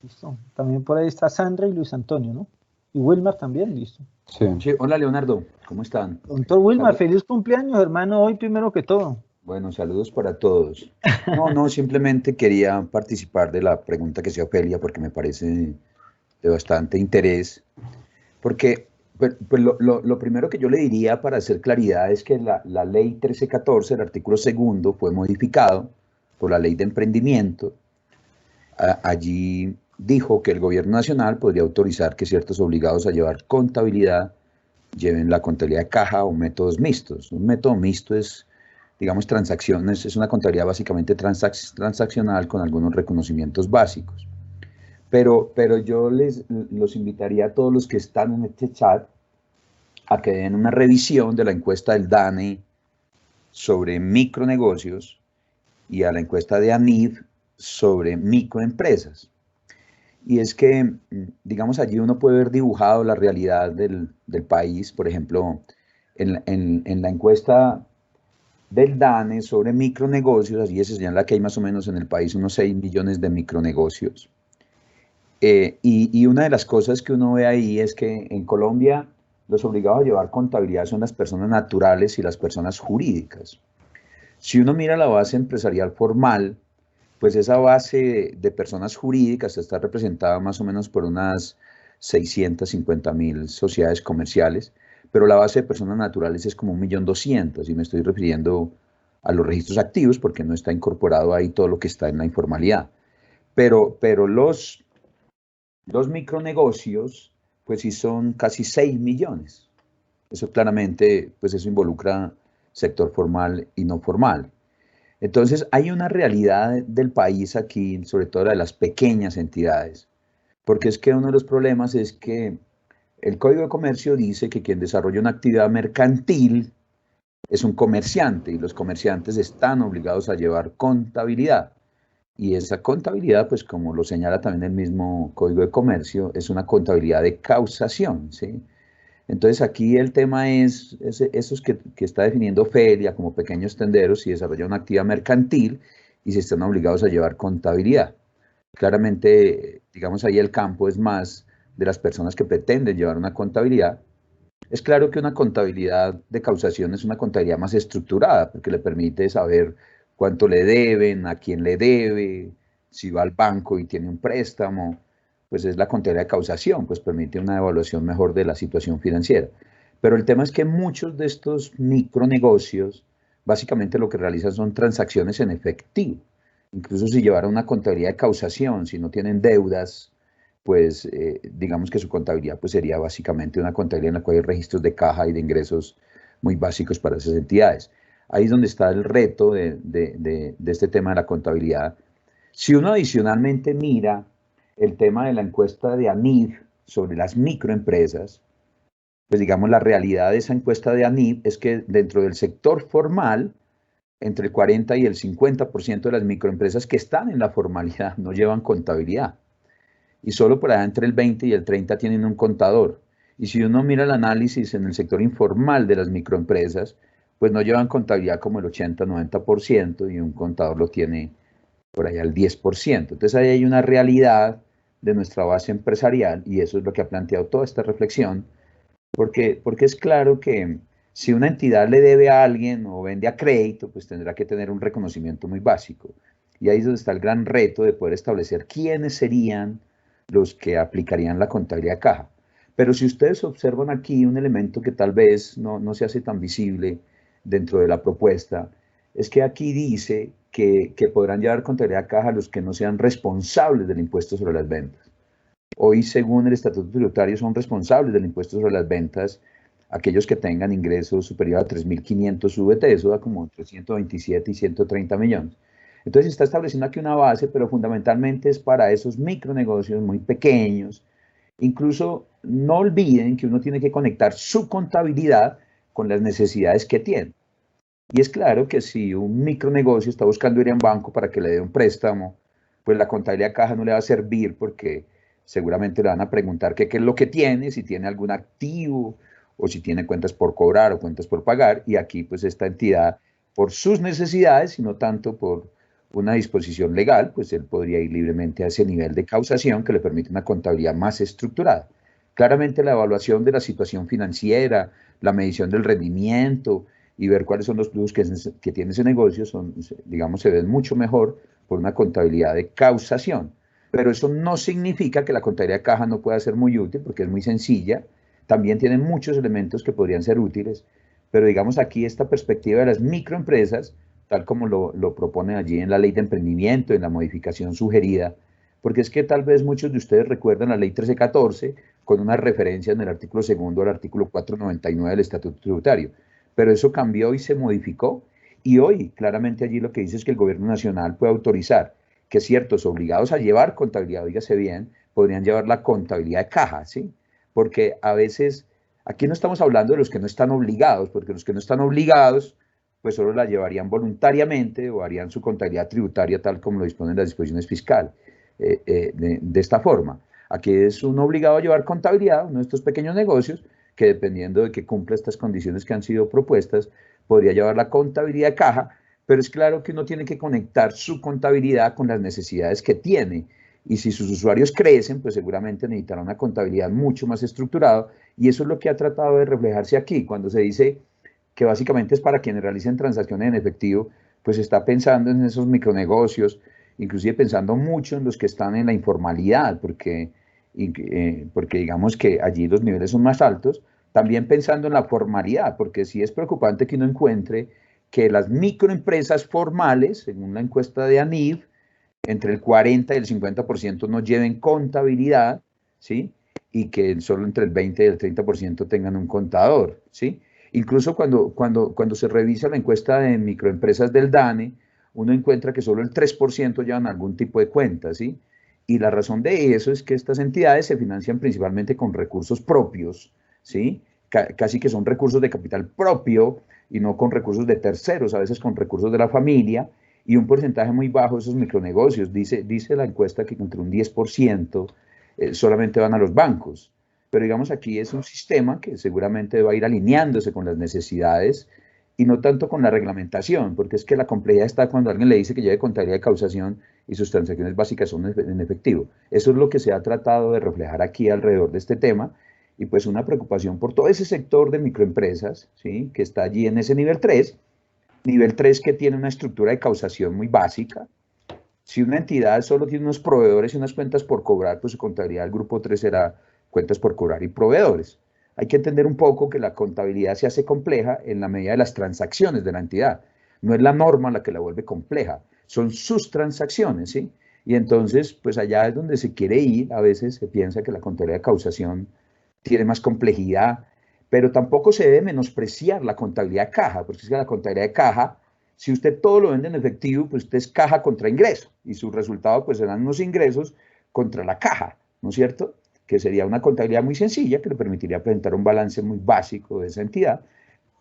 Speaker 3: listo. También por ahí está Sandra y Luis Antonio, ¿no? Y Wilmar también, listo.
Speaker 2: Sí.
Speaker 6: Sí, hola Leonardo, ¿cómo están?
Speaker 3: Doctor Wilmar,
Speaker 6: Salud.
Speaker 3: feliz cumpleaños, hermano, hoy primero que todo.
Speaker 6: Bueno, saludos para todos. No, simplemente quería participar de la pregunta que hacía Ofelia porque me parece de bastante interés. Porque pues, lo primero que yo le diría para hacer claridad es que la ley 1314, el artículo 2, fue modificado por la ley de emprendimiento. Allí dijo que el gobierno nacional podría autorizar que ciertos obligados a llevar contabilidad lleven la contabilidad de caja o métodos mixtos. Un método mixto es, digamos, transacciones, es una contabilidad básicamente transaccional con algunos reconocimientos básicos. Pero yo los invitaría a todos los que están en este chat a que den una revisión de la encuesta del DANE sobre micronegocios y a la encuesta de ANIF sobre microempresas. Y es que, digamos, allí uno puede ver dibujado la realidad del país. Por ejemplo, en la encuesta del DANE sobre micronegocios, allí se señala que hay más o menos en el país unos 6 millones de micronegocios. Y una de las cosas que uno ve ahí es que en Colombia los obligados a llevar contabilidad son las personas naturales y las personas jurídicas. Si uno mira la base empresarial formal, pues esa base de personas jurídicas está representada más o menos por unas 650.000 sociedades comerciales, pero la base de personas naturales es como 1.200.000, y me estoy refiriendo a los registros activos porque no está incorporado ahí todo lo que está en la informalidad. Pero los micronegocios, pues sí son casi 6 millones. Eso claramente, pues eso involucra sector formal y no formal. Entonces, hay una realidad del país aquí, sobre todo la de las pequeñas entidades, porque es que uno de los problemas es que el Código de Comercio dice que quien desarrolla una actividad mercantil es un comerciante y los comerciantes están obligados a llevar contabilidad. Y esa contabilidad, pues como lo señala también el mismo Código de Comercio, es una contabilidad de causación, ¿sí? Entonces aquí el tema es esos que está definiendo Ofelia como pequeños tenderos y desarrollan una actividad mercantil y se están obligados a llevar contabilidad. Claramente, digamos, ahí el campo es más de las personas que pretenden llevar una contabilidad. Es claro que una contabilidad de causación es una contabilidad más estructurada porque le permite saber cuánto le deben, a quién le debe, si va al banco y tiene un préstamo. Pues es la contabilidad de causación, pues permite una evaluación mejor de la situación financiera. Pero el tema es que muchos de estos micronegocios básicamente lo que realizan son transacciones en efectivo. Incluso si llevaran una contabilidad de causación, si no tienen deudas, pues digamos que su contabilidad pues sería básicamente una contabilidad en la cual hay registros de caja y de ingresos muy básicos para esas entidades. Ahí es donde está el reto de este tema de la contabilidad. Si uno adicionalmente mira el tema de la encuesta de ANIF sobre las microempresas, pues digamos la realidad de esa encuesta de ANIF es que dentro del sector formal, entre el 40 y el 50% de las microempresas que están en la formalidad no llevan contabilidad. Y solo por allá entre el 20 y el 30 tienen un contador. Y si uno mira el análisis en el sector informal de las microempresas, pues no llevan contabilidad como el 80-90% y un contador lo tiene por allá el 10%. Entonces ahí hay una realidad de nuestra base empresarial y eso es lo que ha planteado toda esta reflexión, porque es claro que si una entidad le debe a alguien o vende a crédito, pues tendrá que tener un reconocimiento muy básico. Y ahí es donde está el gran reto de poder establecer quiénes serían los que aplicarían la contabilidad de caja. Pero si ustedes observan aquí un elemento que tal vez no se hace tan visible dentro de la propuesta, es que aquí dice que podrán llevar contabilidad de caja los que no sean responsables del impuesto sobre las ventas. Hoy, según el Estatuto Tributario, son responsables del impuesto sobre las ventas aquellos que tengan ingresos superiores a 3.500 VT, eso da como entre 127 y 130 millones. Entonces se está estableciendo aquí una base, pero fundamentalmente es para esos micronegocios muy pequeños. Incluso no olviden que uno tiene que conectar su contabilidad con las necesidades que tiene. Y es claro que si un micronegocio está buscando ir a un banco para que le dé un préstamo, pues la contabilidad de caja no le va a servir porque seguramente le van a preguntar qué es lo que tiene, si tiene algún activo o si tiene cuentas por cobrar o cuentas por pagar. Y aquí pues esta entidad, por sus necesidades y no tanto por una disposición legal, pues él podría ir libremente a ese nivel de causación que le permite una contabilidad más estructurada. Claramente la evaluación de la situación financiera, la medición del rendimiento y ver cuáles son los plus que tiene ese negocio, digamos, se ven mucho mejor por una contabilidad de causación. Pero eso no significa que la contabilidad de caja no pueda ser muy útil, porque es muy sencilla. También tiene muchos elementos que podrían ser útiles, pero digamos aquí esta perspectiva de las microempresas, tal como lo proponen allí en la ley de emprendimiento, en la modificación sugerida, porque es que tal vez muchos de ustedes recuerdan la ley 1314 con una referencia en el artículo 2 al artículo 499 del Estatuto Tributario, pero eso cambió y se modificó, y hoy claramente allí lo que dice es que el gobierno nacional puede autorizar que ciertos obligados a llevar contabilidad, oígase bien, podrían llevar la contabilidad de caja, ¿sí? Porque a veces, aquí no estamos hablando de los que no están obligados, porque los que no están obligados, pues solo la llevarían voluntariamente o harían su contabilidad tributaria tal como lo disponen las disposiciones fiscales, de esta forma. Aquí es un obligado a llevar contabilidad, uno de estos pequeños negocios, que dependiendo de que cumpla estas condiciones que han sido propuestas, podría llevar la contabilidad de caja, pero es claro que uno tiene que conectar su contabilidad con las necesidades que tiene. Y si sus usuarios crecen, pues seguramente necesitarán una contabilidad mucho más estructurada, y eso es lo que ha tratado de reflejarse aquí, cuando se dice que básicamente es para quienes realicen transacciones en efectivo, pues está pensando en esos micronegocios, inclusive pensando mucho en los que están en la informalidad, porque digamos que allí los niveles son más altos, también pensando en la formalidad, porque sí es preocupante que uno encuentre que las microempresas formales, según la encuesta de ANIF, entre el 40 y el 50% no lleven contabilidad, ¿sí? Y que solo entre el 20 y el 30% tengan un contador, ¿sí? Incluso cuando se revisa la encuesta de microempresas del DANE, uno encuentra que solo el 3% llevan algún tipo de cuenta, ¿sí? Y la razón de eso es que estas entidades se financian principalmente con recursos propios, ¿sí? Casi que son recursos de capital propio y no con recursos de terceros, a veces con recursos de la familia, y un porcentaje muy bajo de esos micronegocios. Dice la encuesta que entre un 10% solamente van a los bancos. Pero digamos aquí es un sistema que seguramente va a ir alineándose con las necesidades y no tanto con la reglamentación, porque es que la complejidad está cuando alguien le dice que lleve contabilidad de causación y sus transacciones básicas son en efectivo. Eso es lo que se ha tratado de reflejar aquí alrededor de este tema, y pues una preocupación por todo ese sector de microempresas, ¿sí? Que está allí en ese nivel 3 que tiene una estructura de causación muy básica. Si una entidad solo tiene unos proveedores y unas cuentas por cobrar, pues su contabilidad del grupo 3 será cuentas por cobrar y proveedores. Hay que entender un poco que la contabilidad se hace compleja en la medida de las transacciones de la entidad. No es la norma la que la vuelve compleja, son sus transacciones, ¿sí? Y entonces, pues allá es donde se quiere ir. A veces se piensa que la contabilidad de causación tiene más complejidad, pero tampoco se debe menospreciar la contabilidad de caja, porque es que la contabilidad de caja, si usted todo lo vende en efectivo, pues usted es caja contra ingreso, y su resultado pues serán unos ingresos contra la caja, ¿no es cierto? Que sería una contabilidad muy sencilla, que le permitiría presentar un balance muy básico de esa entidad,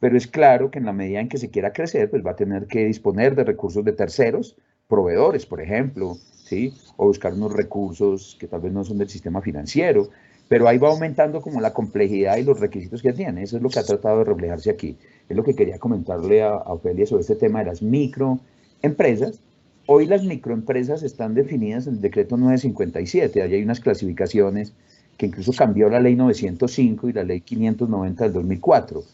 Speaker 6: pero es claro que en la medida en que se quiera crecer, pues va a tener que disponer de recursos de terceros, proveedores, por ejemplo, ¿sí? O buscar unos recursos que tal vez no son del sistema financiero, pero ahí va aumentando como la complejidad y los requisitos que tiene. Eso es lo que ha tratado de reflejarse aquí. Es lo que quería comentarle a Ofelia sobre este tema de las microempresas. Hoy las microempresas están definidas en el decreto 957, allí hay unas clasificaciones que incluso cambió la ley 905 y la ley 590 del 2004.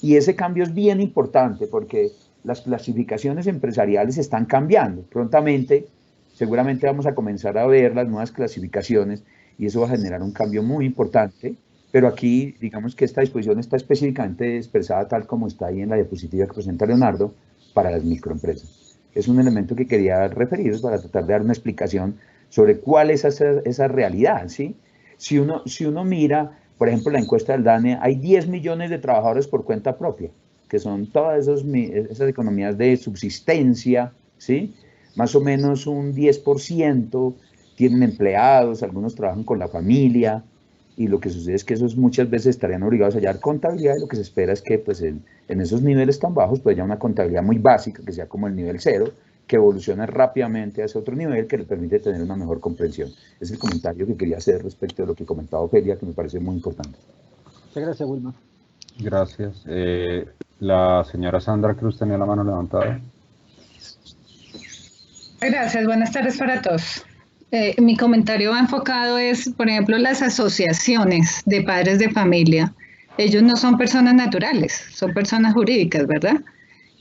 Speaker 6: Y ese cambio es bien importante porque las clasificaciones empresariales están cambiando. Prontamente, seguramente vamos a comenzar a ver las nuevas clasificaciones y eso va a generar un cambio muy importante, pero aquí digamos que esta disposición está específicamente expresada tal como está ahí en la diapositiva que presenta Leonardo para las microempresas. Es un elemento que quería referir para tratar de dar una explicación sobre cuál es esa realidad, ¿sí? Si uno mira, por ejemplo, la encuesta del DANE, hay 10 millones de trabajadores por cuenta propia, que son todas esas economías de subsistencia, ¿sí? Más o menos un 10% tienen empleados, algunos trabajan con la familia, y lo que sucede es que esos muchas veces estarían obligados a hallar contabilidad, y lo que se espera es que pues, en esos niveles tan bajos pues haya una contabilidad muy básica, que sea como el nivel 0, que evolucione rápidamente hacia otro nivel que le permite tener una mejor comprensión. Es el comentario que quería hacer respecto a lo que comentaba Ofelia, que me parece muy importante.
Speaker 3: Muchas gracias, Wilmar.
Speaker 2: Gracias. La señora Sandra Cruz tenía la mano levantada.
Speaker 7: Gracias, buenas tardes para todos. Mi comentario va enfocado es, por ejemplo, las asociaciones de padres de familia. Ellos no son personas naturales, son personas jurídicas, ¿verdad?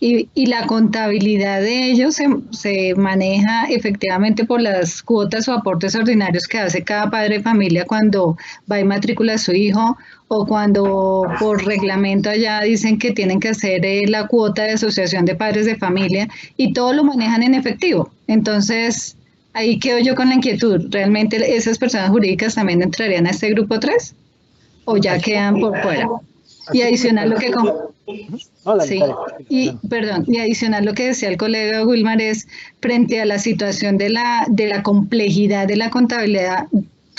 Speaker 7: Y la contabilidad de ellos se maneja efectivamente por las cuotas o aportes ordinarios que hace cada padre de familia cuando va y matricula a su hijo, o cuando por reglamento allá dicen que tienen que hacer la cuota de asociación de padres de familia, y todo lo manejan en efectivo. Entonces, ahí quedo yo con la inquietud. ¿Realmente esas personas jurídicas también entrarían a este grupo 3? ¿O ya quedan por fuera? Y adicional lo que... Sí, y adicional lo que decía el colega Wilmar es, frente a la situación de la complejidad de la contabilidad,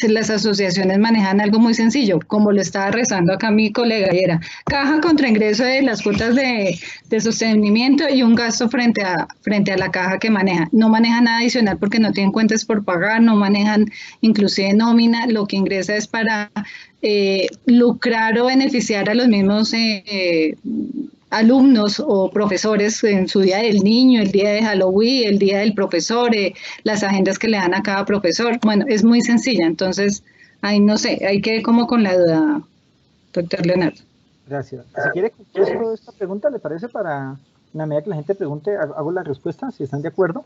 Speaker 7: las asociaciones manejan algo muy sencillo, como lo estaba rezando acá mi colega, y era caja contra ingreso de las cuotas de sostenimiento y un gasto frente a la caja que maneja. No manejan nada adicional porque no tienen cuentas por pagar, no manejan inclusive nómina, lo que ingresa es para lucrar o beneficiar a los mismos alumnos o profesores en su día del niño, el día de Halloween, el día del profesor, las agendas que le dan a cada profesor. Bueno, es muy sencilla, entonces, ahí no sé, hay que ir como con la duda, doctor Leonardo.
Speaker 3: Gracias. Si quiere contesto esta pregunta, ¿le parece? Para una medida que la gente pregunte, hago la respuesta, si están de acuerdo.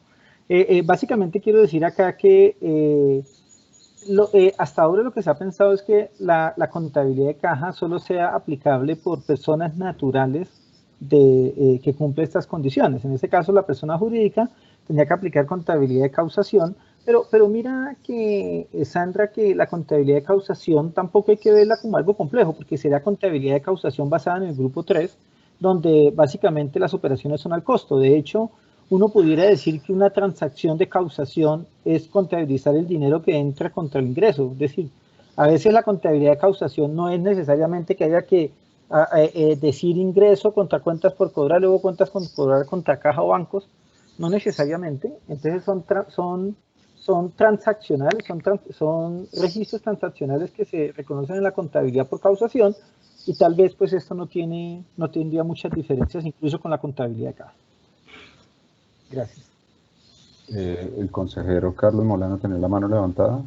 Speaker 3: Básicamente quiero decir acá que hasta ahora lo que se ha pensado es que la contabilidad de caja solo sea aplicable por personas naturales que cumplen estas condiciones. En este caso, la persona jurídica tendría que aplicar contabilidad de causación, pero mira que, Sandra, que la contabilidad de causación tampoco hay que verla como algo complejo, porque sería contabilidad de causación basada en el grupo 3, donde básicamente las operaciones son al costo. De hecho, uno pudiera decir que una transacción de causación es contabilizar el dinero que entra contra el ingreso. Es decir, a veces la contabilidad de causación no es necesariamente que haya que decir ingreso contra cuentas por cobrar, luego cuentas por cobrar contra caja o bancos, no necesariamente. Entonces son transaccionales, son registros transaccionales que se reconocen en la contabilidad por causación, y tal vez pues esto no tendría muchas diferencias incluso con la contabilidad de caja. Gracias.
Speaker 2: El consejero Carlos Molano tiene la mano levantada.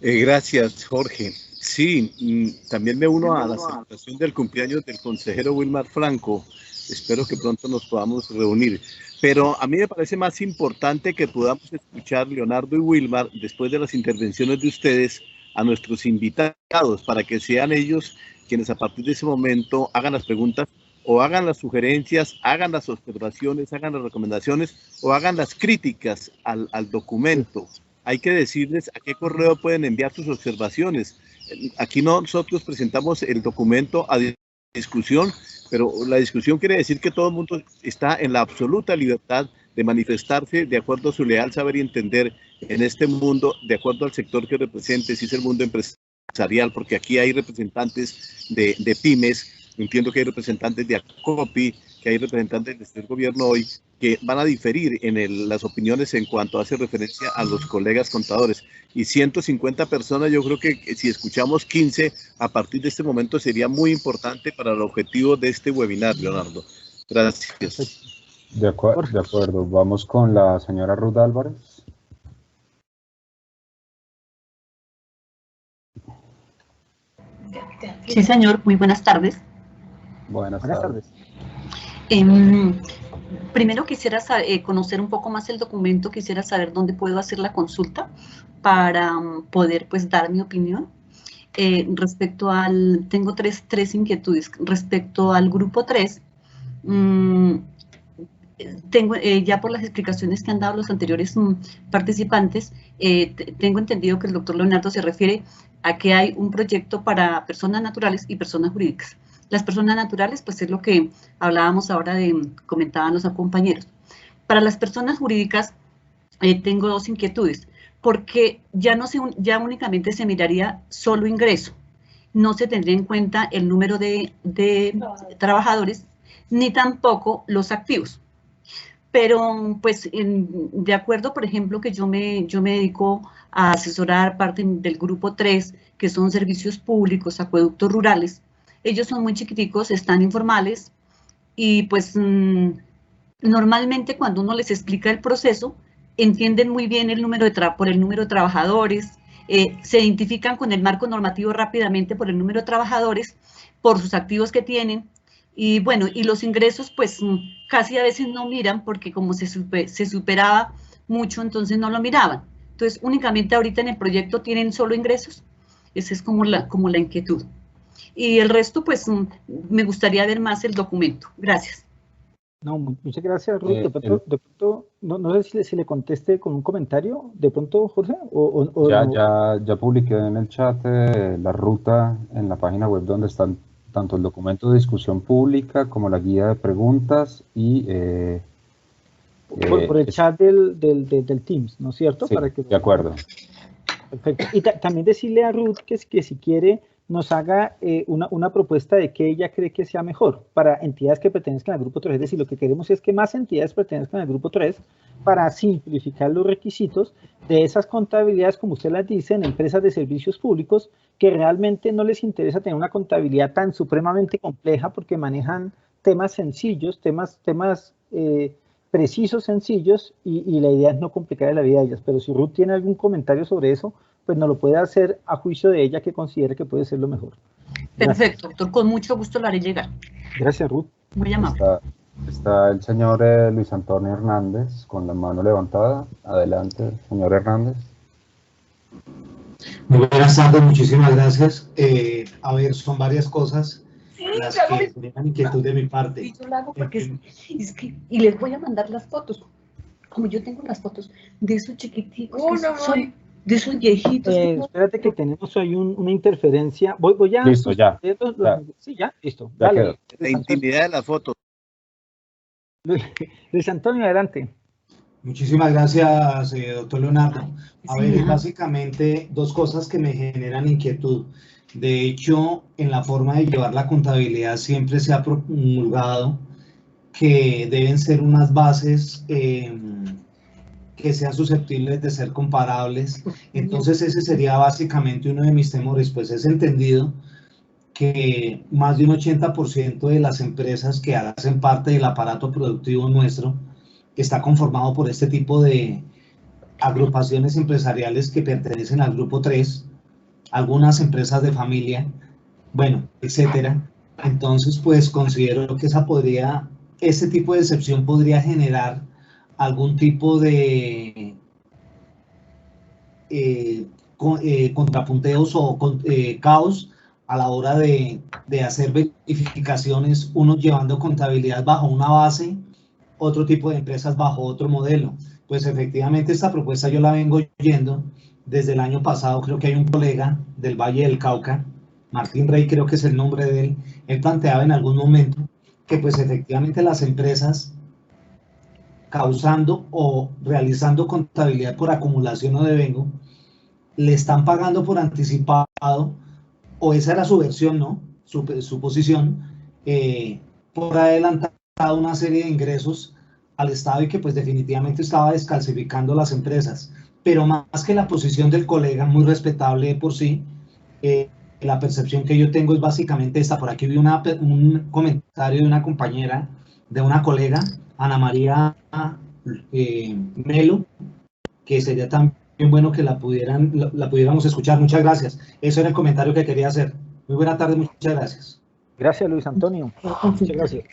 Speaker 1: Gracias, Jorge. Sí, también me uno a la celebración del cumpleaños del consejero Wilmar Franco. Espero que pronto nos podamos reunir. Pero a mí me parece más importante que podamos escuchar, Leonardo y Wilmar, después de las intervenciones de ustedes, a nuestros invitados, para que sean ellos quienes a partir de ese momento hagan las preguntas o hagan las sugerencias, hagan las observaciones, hagan las recomendaciones o hagan las críticas al documento. Hay que decirles a qué correo pueden enviar sus observaciones. Aquí nosotros presentamos el documento a discusión, pero la discusión quiere decir que todo el mundo está en la absoluta libertad de manifestarse de acuerdo a su leal saber y entender en este mundo, de acuerdo al sector que represente, si es el mundo empresarial, porque aquí hay representantes de pymes, entiendo que hay representantes de ACOPI, que hay representantes del gobierno hoy, que van a diferir en las opiniones en cuanto hace referencia a los colegas contadores. Y 150 personas, yo creo que si escuchamos 15 a partir de este momento sería muy importante para el objetivo de este webinar, Leonardo. Gracias.
Speaker 2: De acuerdo. Vamos con la señora Ruth Álvarez.
Speaker 8: Sí, señor. Muy buenas tardes.
Speaker 2: Buenas tardes.
Speaker 8: Primero quisiera conocer un poco más el documento, quisiera saber dónde puedo hacer la consulta para poder pues dar mi opinión. Respecto al, tengo tres inquietudes. Respecto al grupo 3, tengo, ya por las explicaciones que han dado los anteriores participantes, tengo entendido que el doctor Leonardo se refiere a que hay un proyecto para personas naturales y personas jurídicas. Las personas naturales, pues es lo que hablábamos ahora, comentaban los compañeros. Para las personas jurídicas, tengo dos inquietudes, porque ya únicamente se miraría solo ingreso, no se tendría en cuenta el número de trabajadores, ni tampoco los activos. Pero, pues, de acuerdo, por ejemplo, que yo me dedico a asesorar parte del grupo 3, que son servicios públicos, acueductos rurales. Ellos son muy chiquiticos, están informales, y pues normalmente cuando uno les explica el proceso, entienden muy bien el número por el número de trabajadores, se identifican con el marco normativo rápidamente por el número de trabajadores, por sus activos que tienen. Y bueno, y los ingresos pues casi a veces no miran, porque como se superaba mucho, entonces no lo miraban. Entonces únicamente ahorita en el proyecto tienen solo ingresos. Esa es como la inquietud. Y el resto pues me gustaría ver más el documento. Gracias.
Speaker 3: No, muchas gracias, Ruth. De pronto no sé si le conteste con un comentario, de pronto, Jorge.
Speaker 2: Ya publiqué en el chat la ruta en la página web donde están tanto el documento de discusión pública como la guía de preguntas y...
Speaker 3: por el chat del Teams, ¿no es cierto?
Speaker 2: Sí,
Speaker 3: para que...
Speaker 2: de acuerdo.
Speaker 3: Perfecto. Y también decirle a Ruth que si quiere nos haga una propuesta de que ella cree que sea mejor para entidades que pertenezcan al grupo 3. Es decir, lo que queremos es que más entidades pertenezcan al grupo 3 para simplificar los requisitos de esas contabilidades, como usted las dice, en empresas de servicios públicos, que realmente no les interesa tener una contabilidad tan supremamente compleja porque manejan temas sencillos, temas precisos, sencillos, y la idea es no complicar la vida de ellas. Pero si Ruth tiene algún comentario sobre eso, pues nos lo puede hacer a juicio de ella, que considere que puede ser lo mejor. Gracias.
Speaker 8: Perfecto, doctor, con mucho gusto lo haré llegar.
Speaker 3: Gracias, Ruth.
Speaker 8: Muy amable.
Speaker 2: Está el señor Luis Antonio Hernández con la mano levantada. Adelante, señor Hernández.
Speaker 9: Muy buenas tardes, muchísimas gracias. A ver, son varias cosas las que generan inquietud de mi parte.
Speaker 8: Y yo lo hago porque y les voy a mandar las fotos. Como yo tengo las fotos de esos chiquiticos, de esos viejitos.
Speaker 3: Espérate que tenemos ahí una interferencia. Voy a...
Speaker 2: Listo, ya.
Speaker 3: Sí, ya, listo.
Speaker 2: Ya
Speaker 3: dale.
Speaker 2: quedó.
Speaker 1: La intimidad de la foto.
Speaker 3: Luis Antonio, adelante.
Speaker 9: Muchísimas gracias, doctor Leonardo. A ver, básicamente dos cosas que me generan inquietud. De hecho, en la forma de llevar la contabilidad siempre se ha promulgado que deben ser unas bases que sean susceptibles de ser comparables. Entonces ese sería básicamente uno de mis temores, pues es entendido que más de un 80% de las empresas que hacen parte del aparato productivo nuestro está conformado por este tipo de agrupaciones empresariales que pertenecen al grupo 3, algunas empresas de familia, bueno, etcétera. Entonces, pues considero que ese tipo de excepción podría generar algún tipo de contrapunteos o caos a la hora de hacer verificaciones, unos llevando contabilidad bajo una base, otro tipo de empresas bajo otro modelo. Pues efectivamente esta propuesta yo la vengo oyendo desde el año pasado. Creo que hay un colega del Valle del Cauca, Martín Rey creo que es el nombre de él planteaba en algún momento que pues efectivamente las empresas causando o realizando contabilidad por acumulación o devengo, le están pagando por anticipado, o esa era su versión, ¿no? Su posición, por adelantado una serie de ingresos al Estado y que pues definitivamente estaba descalcificando las empresas. Pero más que la posición del colega, muy respetable de por sí, la percepción que yo tengo es básicamente esta. Por aquí vi un comentario de una compañera, de una colega, Ana María Melo, que sería también bueno que la pudiéramos escuchar. Muchas gracias. Eso era el comentario que quería hacer. Muy buena tarde, muchas gracias.
Speaker 3: Gracias, Luis Antonio. Muchas gracias.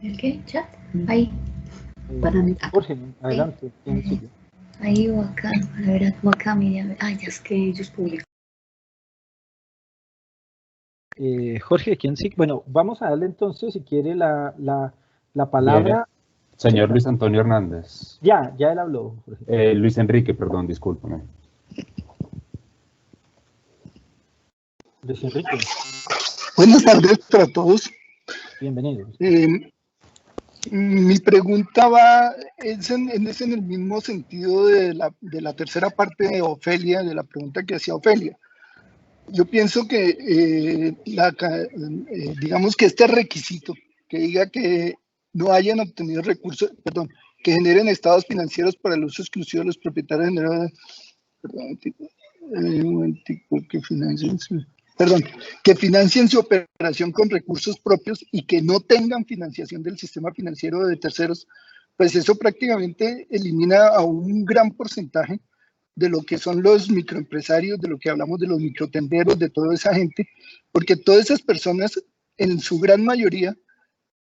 Speaker 5: ¿El qué? ¿Chat? Ahí.
Speaker 3: Jorge, adelante. ¿Quién sigue?
Speaker 5: Ahí o acá. A ver, acá, mira. Ah, ya es que ellos publican.
Speaker 3: Jorge, ¿quién sigue? Bueno, vamos a darle entonces, si quiere, la palabra.
Speaker 2: Señor Luis Antonio Hernández.
Speaker 3: Ya él habló. Jorge.
Speaker 2: Luis Enrique, perdón, discúlpame.
Speaker 3: Luis Enrique.
Speaker 10: Buenas tardes para todos.
Speaker 3: Bienvenidos.
Speaker 10: Mi pregunta es en el mismo sentido de la tercera parte de Ofelia, de la pregunta que hacía Ofelia. Yo pienso que, digamos que este requisito, que diga que no hayan obtenido recursos, perdón, que generen estados financieros para el uso exclusivo de los propietarios generales, que financien su operación con recursos propios y que no tengan financiación del sistema financiero de terceros, pues eso prácticamente elimina a un gran porcentaje de lo que son los microempresarios, de lo que hablamos de los microtenderos, de toda esa gente, porque todas esas personas, en su gran mayoría,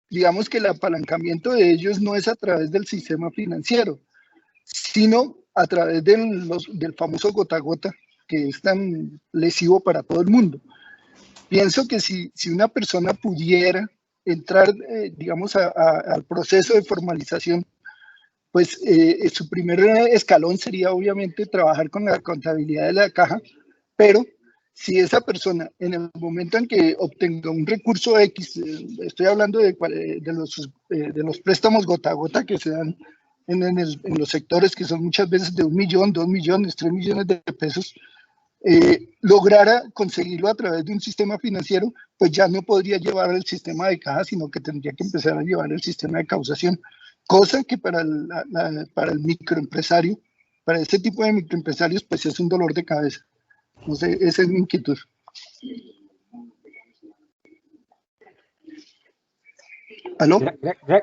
Speaker 10: digamos que el apalancamiento de ellos no es a través del sistema financiero, sino a través del famoso gota a gota, que es tan lesivo para todo el mundo. Pienso que si una persona pudiera entrar, digamos, al proceso de formalización, pues su primer escalón sería obviamente trabajar con la contabilidad de la caja, pero si esa persona en el momento en que obtenga un recurso X, estoy hablando de los préstamos gota a gota que se dan en los sectores que son muchas veces de 1 millón, 2 millones, 3 millones de pesos, lograra conseguirlo a través de un sistema financiero, pues ya no podría llevar el sistema de caja, sino que tendría que empezar a llevar el sistema de causación, cosa que para el microempresario, para este tipo de microempresarios, pues es un dolor de cabeza. No sé, esa es mi inquietud. ¿Aló?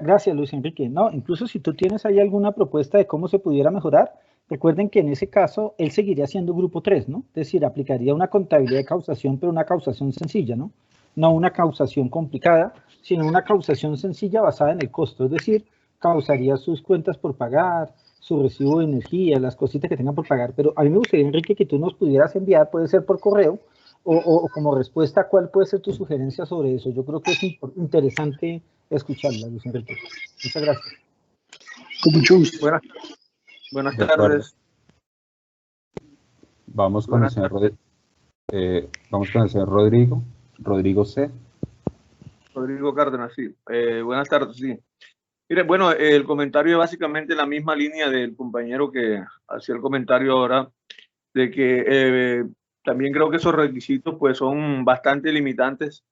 Speaker 3: Gracias, Luis Enrique. No, incluso si tú tienes ahí alguna propuesta de cómo se pudiera mejorar, recuerden que en ese caso él seguiría siendo grupo 3, ¿no? Es decir, aplicaría una contabilidad de causación, pero una causación sencilla, ¿no? No una causación complicada, sino una causación sencilla basada en el costo. Es decir, causaría sus cuentas por pagar, su recibo de energía, las cositas que tengan por pagar. Pero a mí me gustaría, Enrique, que tú nos pudieras enviar, puede ser por correo, o como respuesta, ¿cuál puede ser tu sugerencia sobre eso? Yo creo que es interesante escucharla, Luis Enrique. Muchas gracias.
Speaker 10: Con mucho gusto.
Speaker 11: Buenas tardes.
Speaker 2: Vamos con el señor Rodrigo. Rodrigo C.
Speaker 11: Rodrigo Cárdenas, sí. Buenas tardes, sí. Mire, bueno, el comentario es básicamente la misma línea del compañero que hacía el comentario ahora, de que también creo que esos requisitos pues son bastante limitantes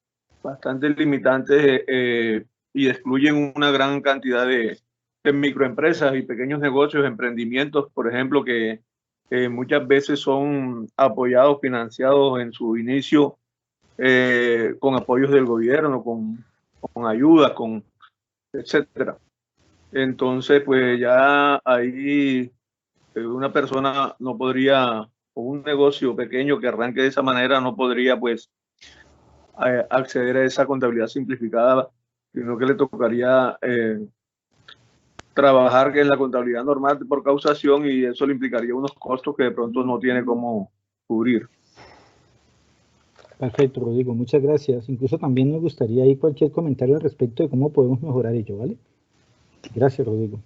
Speaker 11: y excluyen una gran cantidad de microempresas y pequeños negocios, emprendimientos, por ejemplo, que muchas veces son apoyados, financiados en su inicio con apoyos del gobierno, con ayudas, etcétera. Entonces, pues ya ahí una persona no podría, o un negocio pequeño que arranque de esa manera no podría pues acceder a esa contabilidad simplificada, sino que le tocaría trabajar en la contabilidad normal por causación, y eso le implicaría unos costos que de pronto no tiene cómo cubrir.
Speaker 3: Perfecto, Rodrigo, muchas gracias. Incluso también me gustaría ahí cualquier comentario al respecto de cómo podemos mejorar ello, ¿vale? Gracias, Rodrigo.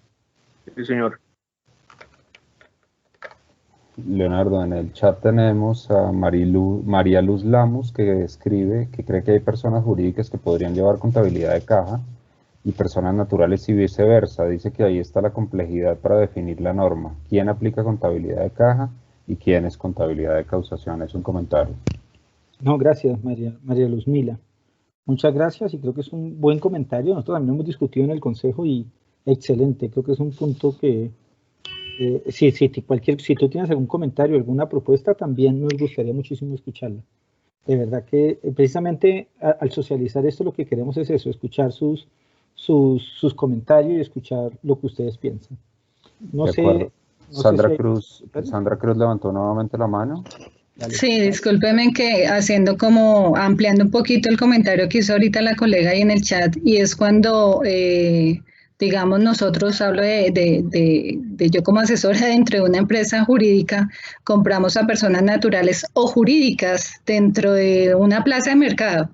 Speaker 11: Sí, señor.
Speaker 2: Leonardo, en el chat tenemos a María Luz Lamos, que escribe que cree que hay personas jurídicas que podrían llevar contabilidad de caja y personas naturales y viceversa. Dice que ahí está la complejidad para definir la norma. ¿Quién aplica contabilidad de caja y quién es contabilidad de causación? Es un comentario.
Speaker 3: No, gracias, María Luz Mila. Muchas gracias y creo que es un buen comentario. Nosotros también hemos discutido en el Consejo y excelente. Creo que es un punto que, si tú tienes algún comentario, alguna propuesta, también nos gustaría muchísimo escucharla. De verdad que precisamente al socializar esto lo que queremos es eso, escuchar sus comentarios y escuchar lo que ustedes piensan. No sé,
Speaker 2: Sandra Cruz levantó nuevamente la mano.
Speaker 7: Sí, discúlpeme que haciendo como ampliando un poquito el comentario que hizo ahorita la colega ahí en el chat, y es cuando, digamos, nosotros hablo de yo como asesora dentro de una empresa jurídica, compramos a personas naturales o jurídicas dentro de una plaza de mercado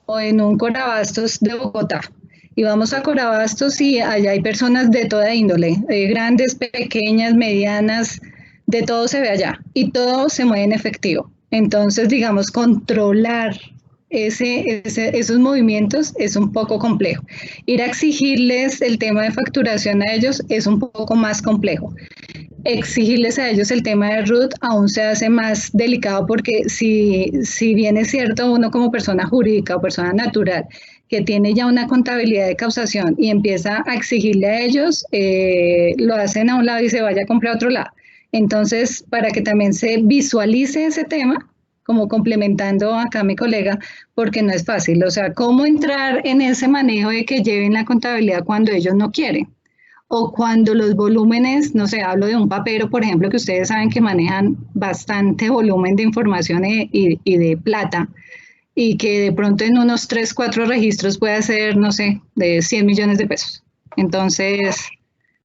Speaker 7: o en un Corabastos de Bogotá. Y vamos a Corabastos y allá hay personas de toda índole, grandes, pequeñas, medianas, de todo se ve allá y todo se mueve en efectivo. Entonces, digamos, controlar esos movimientos es un poco complejo. Ir a exigirles el tema de facturación a ellos es un poco más complejo. Exigirles a ellos el tema de RUT aún se hace más delicado porque si bien es cierto uno como persona jurídica o persona natural que tiene ya una contabilidad de causación y empieza a exigirle a ellos, lo hacen a un lado y se vaya a comprar a otro lado. Entonces, para que también se visualice ese tema, como complementando acá a mi colega, porque no es fácil, o sea, cómo entrar en ese manejo de que lleven la contabilidad cuando ellos no quieren, o cuando los volúmenes, no sé, hablo de un papero, por ejemplo, que ustedes saben que manejan bastante volumen de información y de plata, y que de pronto en unos 3, 4 registros puede ser, no sé, de 100 millones de pesos. Entonces,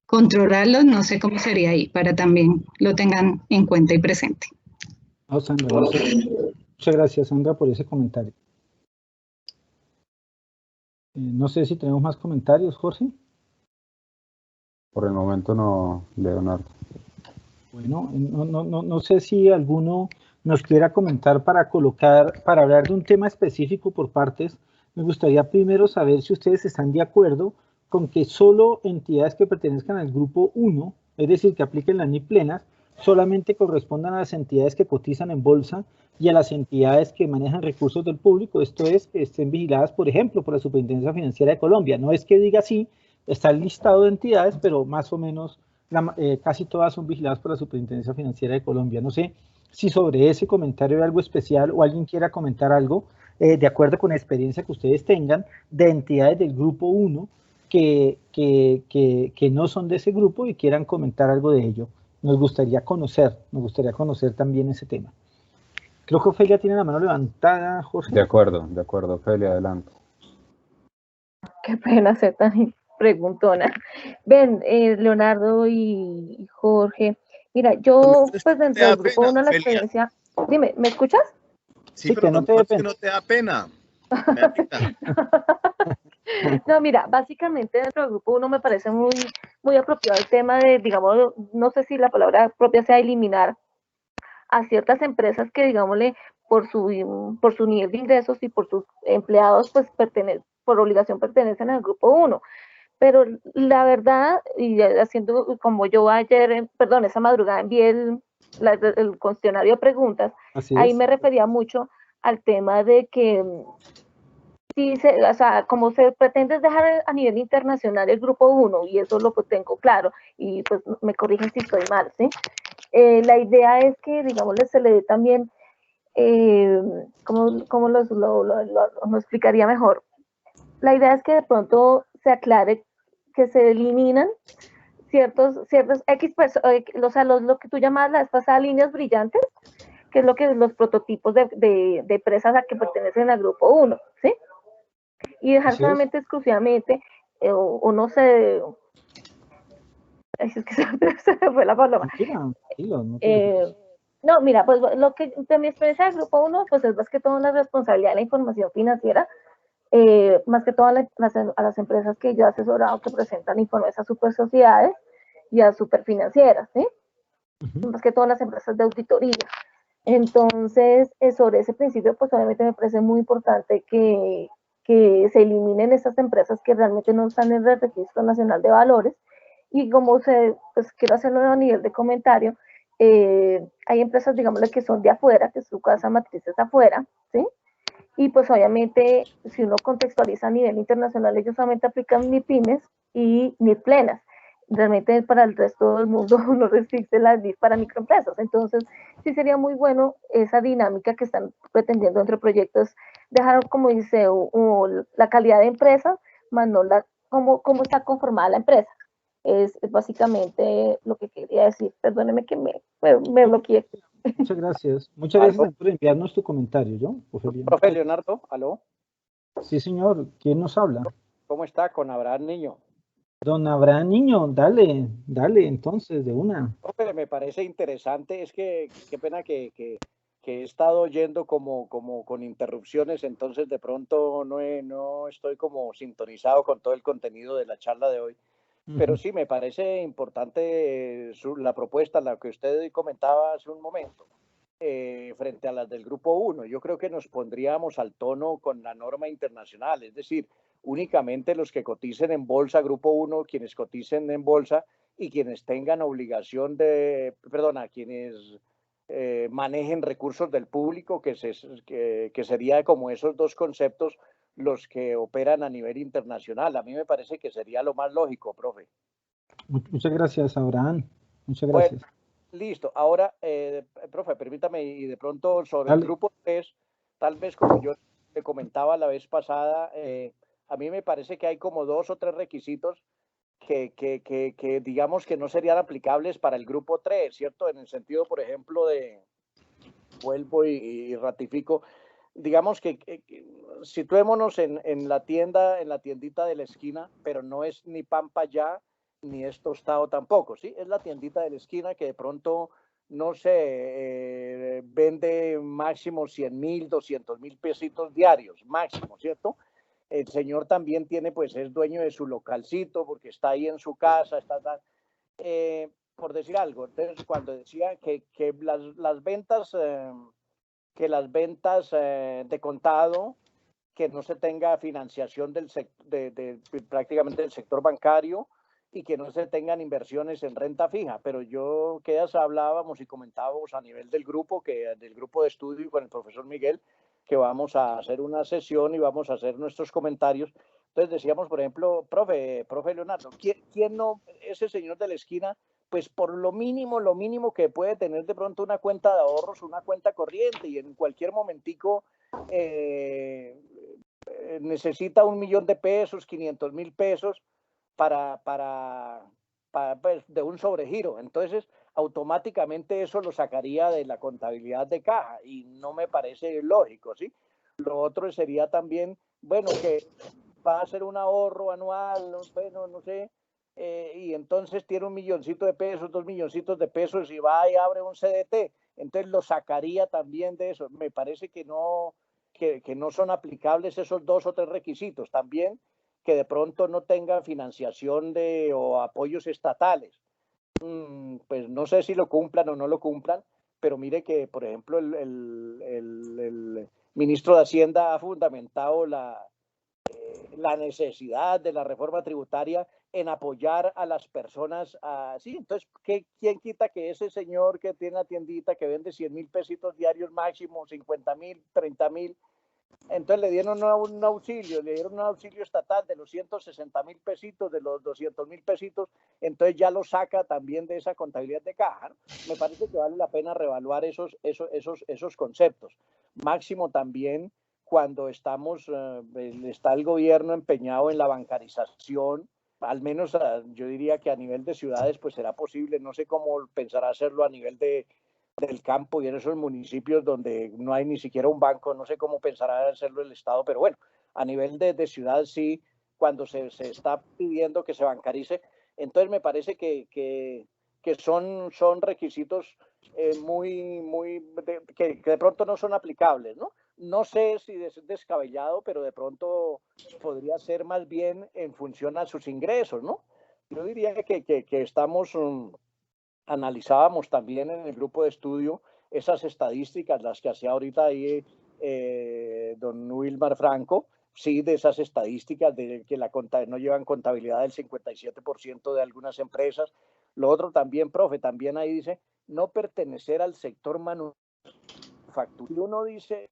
Speaker 7: controlarlos, no sé cómo sería ahí, para también lo tengan en cuenta y presente.
Speaker 3: No, Sandra, muchas gracias, Sandra, por ese comentario. No sé si tenemos más comentarios, Jorge.
Speaker 2: Por el momento no, Leonardo.
Speaker 3: Bueno, no sé si alguno nos quiera comentar para hablar de un tema específico por partes. Me gustaría primero saber si ustedes están de acuerdo con que solo entidades que pertenezcan al grupo 1, es decir, que apliquen las NIF plenas, solamente correspondan a las entidades que cotizan en bolsa y a las entidades que manejan recursos del público, esto es, que estén vigiladas, por ejemplo, por la Superintendencia Financiera de Colombia. No es que diga así, está el listado de entidades, pero más o menos casi todas son vigiladas por la Superintendencia Financiera de Colombia. No sé si sobre ese comentario hay algo especial o alguien quiera comentar algo, de acuerdo con la experiencia que ustedes tengan, de entidades del grupo 1 que no son de ese grupo y quieran comentar algo de ello. Nos gustaría conocer también ese tema. Creo que Ofelia tiene la mano levantada, Jorge.
Speaker 2: De acuerdo, Ofelia, adelante.
Speaker 4: Qué pena ser tan preguntona. Ven, Leonardo y Jorge, mira, yo pues dentro del grupo 1 la experiencia, dime, ¿me escuchas?
Speaker 1: Sí, pero no te da pena.
Speaker 4: No, mira, básicamente dentro del grupo 1 me parece muy apropiado el tema de, digamos, no sé si la palabra propia sea eliminar a ciertas empresas que, digámosle, por su nivel de ingresos y por sus empleados, pues por obligación pertenecen al grupo 1. Pero la verdad, y haciendo como yo ayer, esa madrugada envié el cuestionario de preguntas, ahí me refería mucho al tema de que sí, o sea, como se pretende dejar a nivel internacional el grupo 1, y eso lo tengo claro, y pues me corrigen si estoy mal, ¿sí? La idea es que, digamos, se le dé también, ¿cómo lo explicaría mejor? La idea es que de pronto se aclare que se eliminan ciertos X, o sea, lo que tú llamas la vez pasada líneas brillantes, que es lo que los prototipos de empresas a que pertenecen al grupo 1, ¿sí? Y dejar solamente exclusivamente, o no sé, es que se me fue la palabra. No, mira, pues lo que de mi experiencia del grupo 1, pues es más que todo la responsabilidad de la información financiera, más que todo a las empresas que yo he asesorado que presentan informes a super sociedades y a super financieras, ¿sí? Más que todas las empresas de auditoría. Entonces, sobre ese principio, pues obviamente me parece muy importante que se eliminen esas empresas que realmente no están en el Registro Nacional de Valores. Y como pues quiero hacerlo a nivel de comentario, hay empresas, digámosle, que son de afuera, que su casa matriz es afuera, ¿sí? Y pues obviamente, si uno contextualiza a nivel internacional, ellos solamente aplican NIF pymes y NIF plenas. Realmente para el resto del mundo no existe la NIF para microempresas. Entonces, sí sería muy bueno esa dinámica que están pretendiendo entre proyectos, dejar, como dice, la calidad de empresa, más no cómo está conformada la empresa. Es básicamente lo que quería decir. Perdóneme que me bloqueé.
Speaker 3: Muchas gracias. Muchas gracias por enviarnos tu comentario, ¿yo?
Speaker 12: Profe Leonardo, ¿aló?
Speaker 3: Sí, señor. ¿Quién nos habla?
Speaker 12: ¿Cómo está? Con Abraham Niño.
Speaker 3: Don Abraham Niño, dale, entonces, de una.
Speaker 12: Profe, me parece interesante, es que qué pena que he estado oyendo como con interrupciones, entonces de pronto no estoy como sintonizado con todo el contenido de la charla de hoy. Pero sí, me parece importante la propuesta, la que usted comentaba hace un momento, frente a las del Grupo 1. Yo creo que nos pondríamos al tono con la norma internacional, es decir, únicamente los que coticen en bolsa, Grupo 1, quienes coticen en bolsa y quienes tengan obligación quienes manejen recursos del público, que sería como esos dos conceptos los que operan a nivel internacional. A mí me parece que sería lo más lógico, profe.
Speaker 3: Muchas gracias, Abraham. Muchas gracias.
Speaker 12: Bueno, listo. Ahora, profe, permítame, y de pronto sobre el grupo 3, tal vez como yo le comentaba la vez pasada, a mí me parece que hay como 2 o 3 requisitos que digamos que no serían aplicables para el grupo 3, ¿cierto? En el sentido, por ejemplo, vuelvo y ratifico, digamos que situémonos en la tiendita de la esquina, pero no es ni pan para allá, ni es tostado tampoco, ¿sí? Es la tiendita de la esquina que de pronto, no sé, vende máximo 100.000, 200.000 pesitos diarios, máximo, ¿cierto? El señor también tiene, pues es dueño de su localcito porque está ahí en su casa, por decir algo. Entonces, cuando decía que las ventas de contado, que no se tenga financiación prácticamente del sector bancario y que no se tengan inversiones en renta fija. Pero que ya hablábamos y comentábamos a nivel del grupo de estudio con el profesor Miguel, que vamos a hacer una sesión y vamos a hacer nuestros comentarios. Entonces decíamos, por ejemplo, profe Leonardo, ¿quién no, ese señor de la esquina, pues por lo mínimo que puede tener de pronto una cuenta de ahorros, una cuenta corriente, y en cualquier momentico necesita 1.000.000 de pesos, 500.000 pesos para pues, de un sobregiro? Entonces, automáticamente eso lo sacaría de la contabilidad de caja y no me parece lógico, ¿sí? Lo otro sería también, bueno, que va a ser un ahorro anual, bueno, no sé, y entonces tiene 1.000.000 de pesos, 2.000.000 de pesos y va y abre un CDT, entonces lo sacaría también de eso. Me parece que no son aplicables esos 2 o 3 requisitos. También que de pronto no tenga financiación o apoyos estatales. Pues no sé si lo cumplan o no lo cumplan, pero mire que, por ejemplo, el ministro de Hacienda ha fundamentado la necesidad de la reforma tributaria en apoyar a las personas. Sí, entonces, ¿quién quita que ese señor que tiene una tiendita que vende 100.000 pesitos diarios máximo, 50.000, 30.000, entonces le dieron un auxilio estatal de los 160.000 pesitos, de los 200.000 pesitos, entonces ya lo saca también de esa contabilidad de caja, ¿no? Me parece que vale la pena reevaluar esos conceptos. Máximo también cuando está el gobierno empeñado en la bancarización, al menos yo diría que a nivel de ciudades pues será posible, no sé cómo pensará hacerlo a nivel del campo y en esos municipios donde no hay ni siquiera un banco, no sé cómo pensará hacerlo el Estado, pero bueno, a nivel de ciudad sí, cuando se está pidiendo que se bancarice, entonces me parece que son requisitos que de pronto no son aplicables, ¿no? No sé si es descabellado, pero de pronto podría ser más bien en función a sus ingresos, ¿no? Yo diría que estamos... analizábamos también en el grupo de estudio esas estadísticas, las que hacía ahorita ahí don Wilmar Franco, sí, de esas estadísticas de que no llevan contabilidad del 57% de algunas empresas. Lo otro también, profe, también ahí dice no pertenecer al sector manufacturero. Uno dice,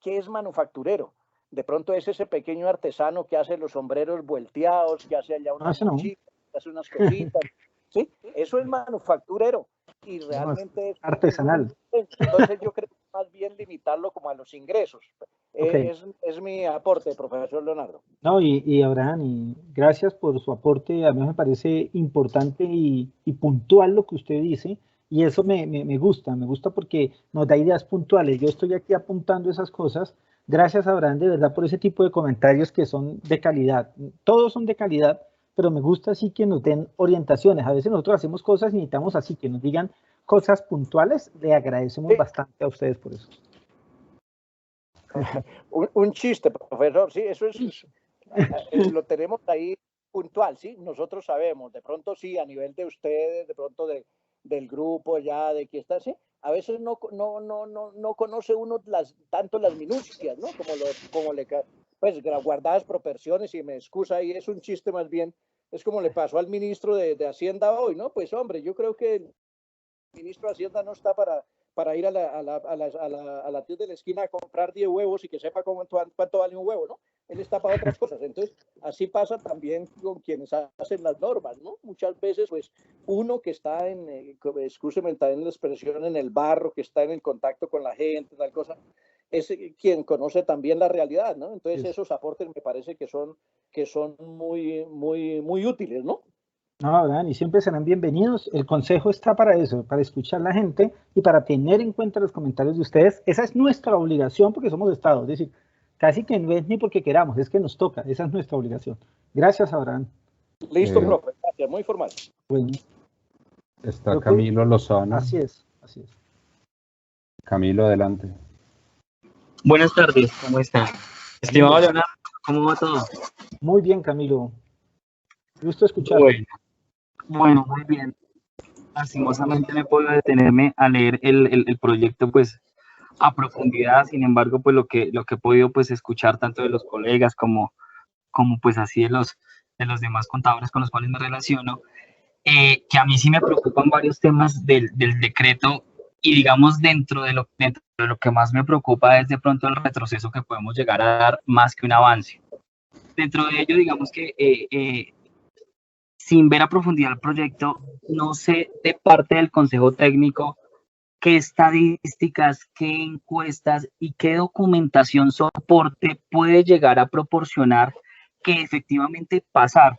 Speaker 12: ¿qué es manufacturero? De pronto es ese pequeño artesano que hace los sombreros volteados, que hace allá unas mochilas, que hace unas cositas. ¿Sí? Eso es manufacturero y realmente es
Speaker 3: artesanal.
Speaker 12: Entonces yo creo que más bien limitarlo como a los ingresos. Okay. Es mi aporte, profesor Leonardo.
Speaker 3: No, y Abraham, y gracias por su aporte. A mí me parece importante y puntual lo que usted dice, Y eso me gusta porque nos da ideas puntuales. Yo estoy aquí apuntando esas cosas. Gracias, Abraham, de verdad, por ese tipo de comentarios que son de calidad. Todos son de calidad, pero me gusta así que nos den orientaciones. A veces nosotros hacemos cosas y necesitamos así que nos digan cosas puntuales. Le agradecemos bastante a ustedes por eso.
Speaker 12: Un chiste, profesor, sí, eso es, lo tenemos ahí puntual, sí, nosotros sabemos, de pronto sí, a nivel de ustedes, de pronto del grupo ya, de que está, sí, a veces no conoce uno tanto las minucias, ¿no? Pues guardadas proporciones, y me excusa ahí, es un chiste más bien, es como le pasó al ministro de Hacienda hoy, ¿no? Pues hombre, yo creo que el ministro de Hacienda no está para ir a la tienda de la esquina a comprar 10 huevos y que sepa cuánto vale un huevo, ¿no? Él está para otras cosas. Entonces, así pasa también con quienes hacen las normas, ¿no? Muchas veces, pues, uno que está excúseme también la expresión, en el barro, que está en el contacto con la gente, tal cosa, es quien conoce también la realidad, ¿no? Entonces, sí, esos aportes me parece que son muy útiles, ¿no?
Speaker 3: No, Abraham, y siempre serán bienvenidos. El consejo está para eso, para escuchar a la gente y para tener en cuenta los comentarios de ustedes. Esa es nuestra obligación porque somos Estado. Es decir, casi que no es ni porque queramos, es que nos toca. Esa es nuestra obligación. Gracias, Abraham.
Speaker 12: Listo, profe. Gracias, muy formal.
Speaker 3: Bueno.
Speaker 2: Está Camilo Lozano.
Speaker 3: Así es.
Speaker 2: Camilo, adelante.
Speaker 13: Buenas tardes, ¿cómo está? Estimado Leonardo, ¿cómo va todo?
Speaker 3: Muy bien, Camilo. Gusto escuchar.
Speaker 13: Bueno, muy bien. Lastimosamente no he podido detenerme a leer el proyecto pues a profundidad. Sin embargo, pues lo que he podido pues escuchar tanto de los colegas como pues así de los demás contadores con los cuales me relaciono, que a mí sí me preocupan varios temas del decreto, y digamos dentro de lo que más me preocupa es de pronto el retroceso que podemos llegar a dar más que un avance. Dentro de ello, digamos que sin ver a profundidad el proyecto, no sé de parte del Consejo Técnico qué estadísticas, qué encuestas y qué documentación soporte puede llegar a proporcionar que efectivamente pasar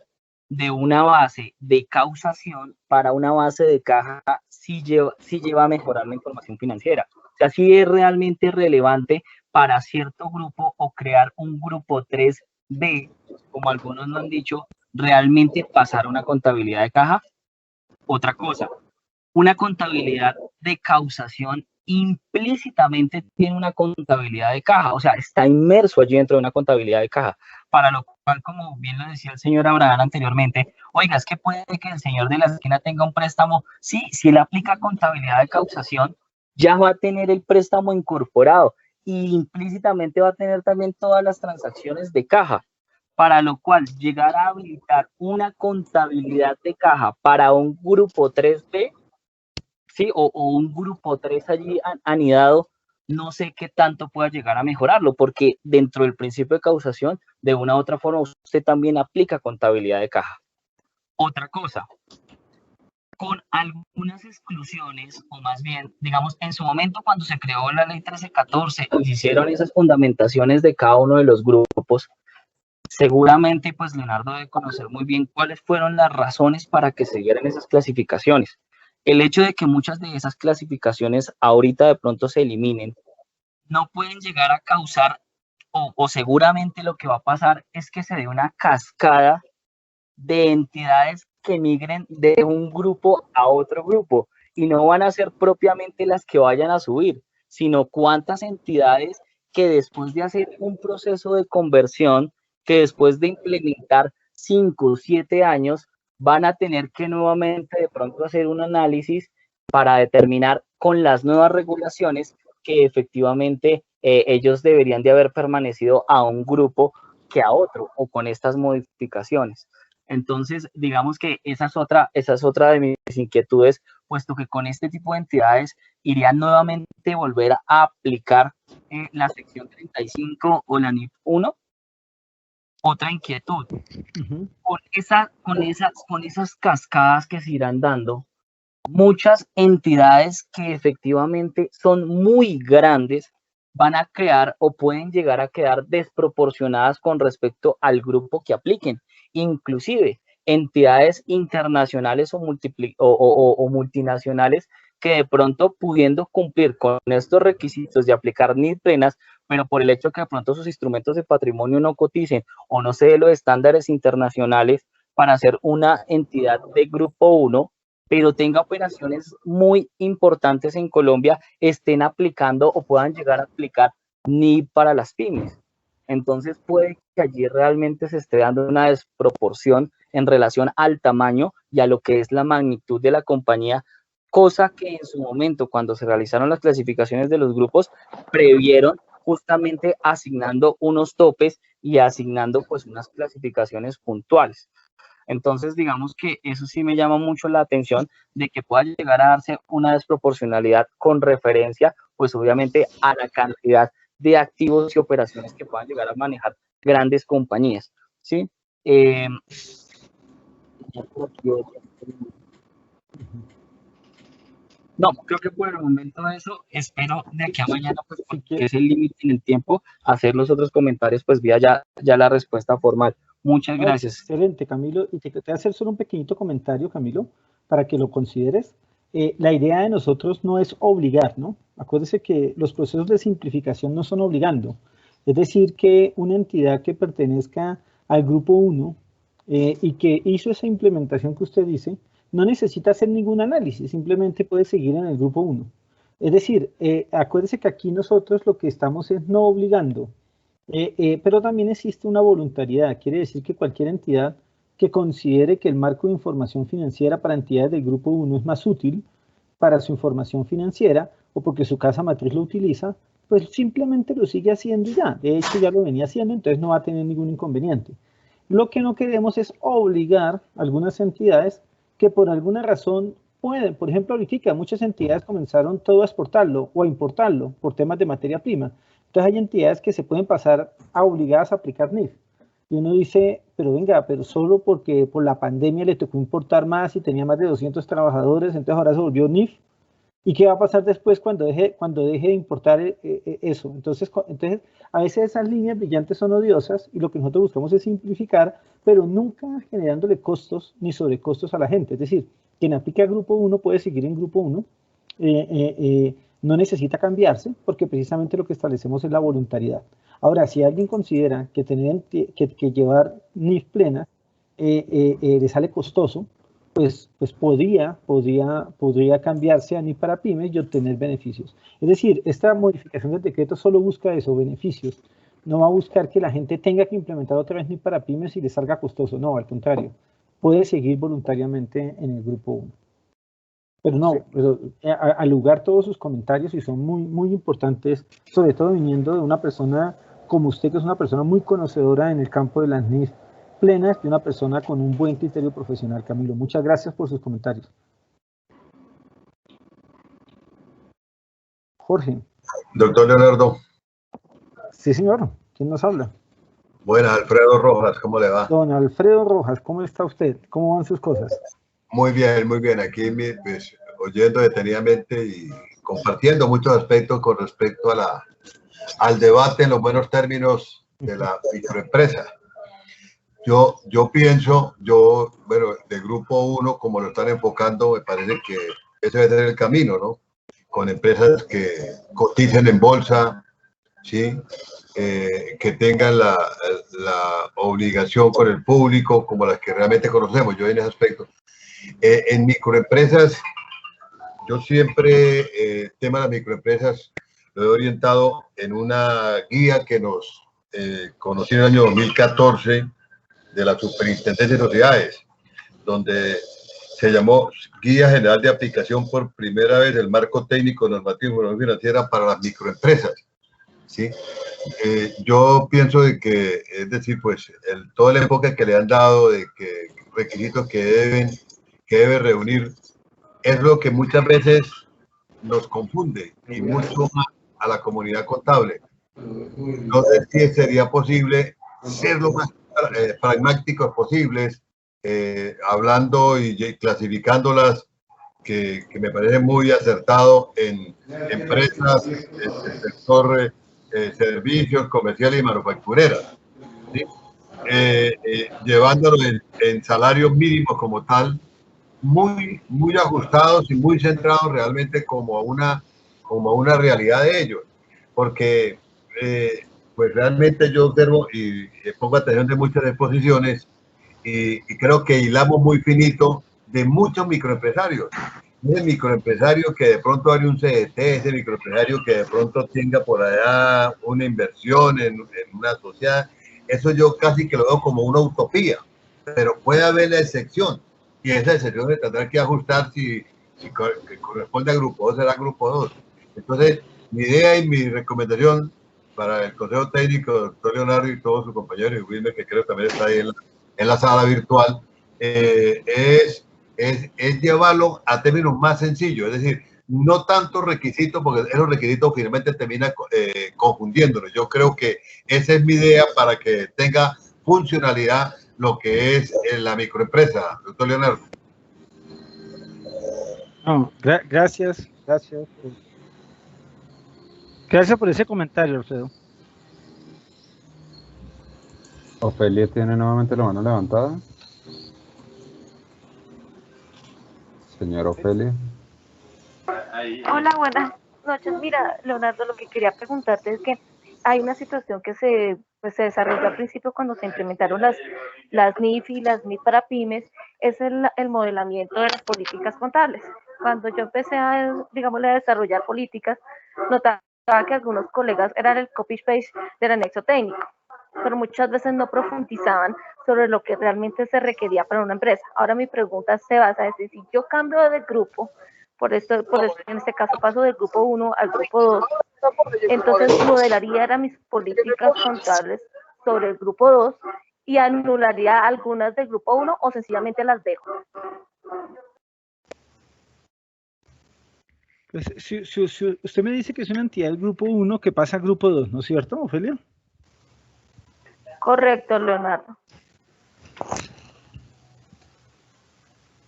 Speaker 13: de una base de causación para una base de caja sí lleva a mejorar la información financiera. O sea, sí es realmente relevante para cierto grupo o crear un grupo 3B, como algunos lo han dicho, realmente pasar una contabilidad de caja. Otra cosa, una contabilidad de causación implícitamente tiene una contabilidad de caja, o sea, está inmerso allí dentro de una contabilidad de caja, para lo cual, como bien lo decía el señor Abraham anteriormente, oiga, es que puede que el señor de la esquina tenga un préstamo, sí, si él aplica contabilidad de causación, ya va a tener el préstamo incorporado y implícitamente va a tener también todas las transacciones de caja, para lo cual llegar a habilitar una contabilidad de caja para un grupo 3B, ¿sí? o un grupo 3 allí anidado, no sé qué tanto pueda llegar a mejorarlo, porque dentro del principio de causación, de una u otra forma, usted también aplica contabilidad de caja. Otra cosa, con algunas exclusiones, o más bien, digamos, en su momento cuando se creó la ley 1314 y se hicieron esas fundamentaciones de cada uno de los grupos, seguramente, pues Leonardo debe conocer muy bien cuáles fueron las razones para que se dieran esas clasificaciones. El hecho de que muchas de esas clasificaciones ahorita de pronto se eliminen, no pueden llegar a causar, o seguramente lo que va a pasar es que se dé una cascada de entidades que migren de un grupo a otro grupo, y no van a ser propiamente las que vayan a subir, sino cuántas entidades que después de hacer un proceso de conversión, que después de implementar 5 o 7 años, van a tener que nuevamente de pronto hacer un análisis para determinar con las nuevas regulaciones que efectivamente ellos deberían de haber permanecido a un grupo que a otro, o con estas modificaciones. Entonces, digamos que esa es otra de mis inquietudes, puesto que con este tipo de entidades irían nuevamente volver a aplicar la sección 35 o la NIF 1. Otra inquietud, con esas cascadas que se irán dando, muchas entidades que efectivamente son muy grandes van a crear o pueden llegar a quedar desproporcionadas con respecto al grupo que apliquen. Inclusive entidades internacionales o multinacionales que de pronto pudiendo cumplir con estos requisitos de aplicar NIF plenas, pero por el hecho que de pronto sus instrumentos de patrimonio no coticen o no se den los estándares internacionales para ser una entidad de grupo 1, pero tenga operaciones muy importantes en Colombia, estén aplicando o puedan llegar a aplicar NIF para las pymes. Entonces puede que allí realmente se esté dando una desproporción en relación al tamaño y a lo que es la magnitud de la compañía, cosa que en su momento, cuando se realizaron las clasificaciones de los grupos, previeron justamente asignando unos topes y asignando pues unas clasificaciones puntuales. Entonces, digamos que eso sí me llama mucho la atención de que pueda llegar a darse una desproporcionalidad con referencia, pues obviamente a la cantidad de activos y operaciones que puedan llegar a manejar grandes compañías, ¿sí? No, creo que por el momento eso, espero de aquí a mañana, pues porque es el límite en el tiempo, hacer los otros comentarios, pues vía ya la respuesta formal. Muchas gracias.
Speaker 3: Excelente, Camilo. Y te voy a hacer solo un pequeñito comentario, Camilo, para que lo consideres. La idea de nosotros no es obligar, ¿no? Acuérdese que los procesos de simplificación no son obligando. Es decir, que una entidad que pertenezca al grupo 1 y que hizo esa implementación que usted dice, no necesita hacer ningún análisis, simplemente puede seguir en el grupo 1. Es decir, acuérdese que aquí nosotros lo que estamos es no obligando, pero también existe una voluntariedad. Quiere decir que cualquier entidad que considere que el marco de información financiera para entidades del grupo 1 es más útil para su información financiera o porque su casa matriz lo utiliza, pues simplemente lo sigue haciendo ya. De hecho, ya lo venía haciendo, entonces no va a tener ningún inconveniente. Lo que no queremos es obligar a algunas entidades que por alguna razón pueden. Por ejemplo, ahorita muchas entidades comenzaron todo a exportarlo o a importarlo por temas de materia prima. Entonces hay entidades que se pueden pasar a obligadas a aplicar NIF. Y uno dice, pero venga, pero solo porque por la pandemia le tocó importar más y tenía más de 200 trabajadores, entonces ahora se volvió NIF. ¿Y qué va a pasar después cuando deje de importar eso? Entonces, a veces esas líneas brillantes son odiosas y lo que nosotros buscamos es simplificar, pero nunca generándole costos ni sobrecostos a la gente. Es decir, quien aplica a grupo 1 puede seguir en grupo 1, no necesita cambiarse porque precisamente lo que establecemos es la voluntariedad. Ahora, si alguien considera que que llevar NIF plena le sale costoso, pues podría cambiarse a NIF para pymes y obtener beneficios. Es decir, esta modificación del decreto solo busca eso, beneficios. No va a buscar que la gente tenga que implementar otra vez NIF para pymes y le salga costoso. No, al contrario, puede seguir voluntariamente en el grupo 1. Pero no, pero al lugar todos sus comentarios y son muy, muy importantes, sobre todo viniendo de una persona como usted, que es una persona muy conocedora en el campo de las NIF plenas, y una persona con un buen criterio profesional. Camilo, muchas gracias por sus comentarios. Jorge.
Speaker 14: Doctor Leonardo.
Speaker 3: Sí, señor. ¿Quién nos habla?
Speaker 14: Buenas, Alfredo Rojas, ¿cómo le va?
Speaker 3: Don Alfredo Rojas, ¿cómo está usted? ¿Cómo van sus cosas?
Speaker 14: Muy bien, muy bien. Aquí pues, oyendo detenidamente y compartiendo muchos aspectos con respecto a al debate en los buenos términos de la microempresa. Yo pienso, bueno, de grupo 1, como lo están enfocando, me parece que ese debe ser el camino, ¿no? Con empresas que coticen en bolsa, ¿sí? Que tengan la obligación con el público, como las que realmente conocemos, yo en ese aspecto. En microempresas, yo siempre, el tema de las microempresas, lo he orientado en una guía que nos conocí en el año 2014, de la Superintendencia de Sociedades, donde se llamó Guía General de Aplicación por primera vez del Marco Técnico Normativo de Financiera para las Microempresas. ¿Sí? Yo pienso de que, es decir, pues todo el enfoque que le han dado de que requisitos que debe reunir es lo que muchas veces nos confunde y mucho más a la comunidad contable. No sé si sería posible ser lo más pragmáticos posibles, hablando y clasificándolas, que me parece muy acertado en empresas del sector servicios, comerciales y manufactureras, ¿sí? Llevándolo en salarios mínimos como tal, muy ajustados y muy centrados realmente como a una realidad de ellos. Porque pues realmente yo observo y pongo atención de muchas exposiciones y creo que hilamos muy finito de muchos microempresarios. Ese microempresario que de pronto abre un CDT, ese microempresario que de pronto tenga por allá una inversión en una sociedad, eso yo casi que lo veo como una utopía, pero puede haber la excepción, y esa excepción se tendrá que ajustar si corresponde a grupo 2, será grupo 2. Entonces, mi idea y mi recomendación para el Consejo Técnico, doctor Leonardo y todos sus compañeros, y Wilmer, que creo también está ahí en la sala virtual, es llevarlo a términos más sencillos, es decir, no tantos requisitos, porque esos requisitos finalmente terminan confundiéndolos. Yo creo que esa es mi idea para que tenga funcionalidad lo que es la microempresa, doctor Leonardo.
Speaker 3: No, gracias por ese comentario, Alfredo.
Speaker 2: Ofelia tiene nuevamente la mano levantada. Señora Ofelia.
Speaker 4: Hola, buenas noches. Mira, Leonardo, lo que quería preguntarte es que hay una situación que se desarrolló al principio cuando se implementaron las NIF y las NIF para pymes, es el modelamiento de las políticas contables. Cuando yo empecé a desarrollar políticas, notaba que algunos colegas eran el copy-paste del anexo técnico, pero muchas veces no profundizaban sobre lo que realmente se requería para una empresa. Ahora mi pregunta se basa en si yo cambio de grupo, por esto, en este caso paso del grupo 1 al grupo 2, entonces modelaría mis políticas contables sobre el grupo 2 y anularía algunas del grupo 1 o sencillamente las dejo.
Speaker 3: Pues, si usted me dice que es una entidad del grupo 1 que pasa al grupo 2, ¿no es cierto, Ofelia?
Speaker 4: Correcto, Leonardo.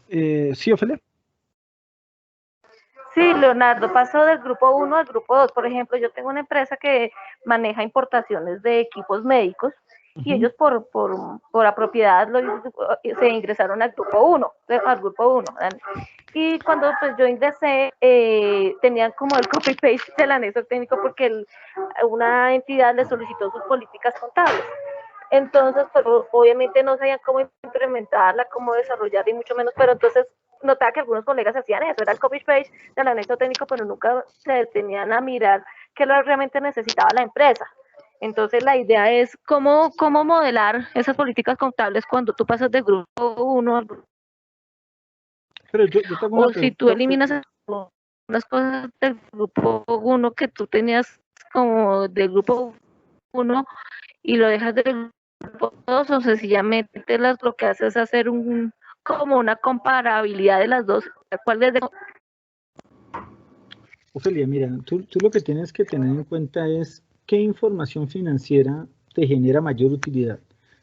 Speaker 3: ¿Sí, Ofelia?
Speaker 4: Sí, Leonardo, paso del grupo 1 al grupo 2. Por ejemplo, yo tengo una empresa que maneja importaciones de equipos médicos y ellos por apropiedad se ingresaron al grupo 1, Y cuando pues yo ingresé, tenían como el copy-paste del anexo técnico porque una entidad le solicitó sus políticas contables. Entonces, pero obviamente no sabían cómo implementarla, cómo desarrollar y mucho menos, pero entonces notaba que algunos colegas hacían eso, era el copy-paste del anexo técnico, pero nunca se detenían a mirar qué lo realmente necesitaba la empresa. Entonces la idea es cómo modelar esas políticas contables cuando tú pasas del grupo 1 al grupo 2.
Speaker 3: Pero yo tengo una
Speaker 4: o si tú eliminas unas cosas del grupo 1 que tú tenías como del grupo 1 y lo dejas del grupo 2 o sencillamente lo que haces es hacer como una comparabilidad de las dos. ¿Cuál es de...
Speaker 3: Ofelia, mira, tú lo que tienes que tener en cuenta es qué información financiera te genera mayor utilidad.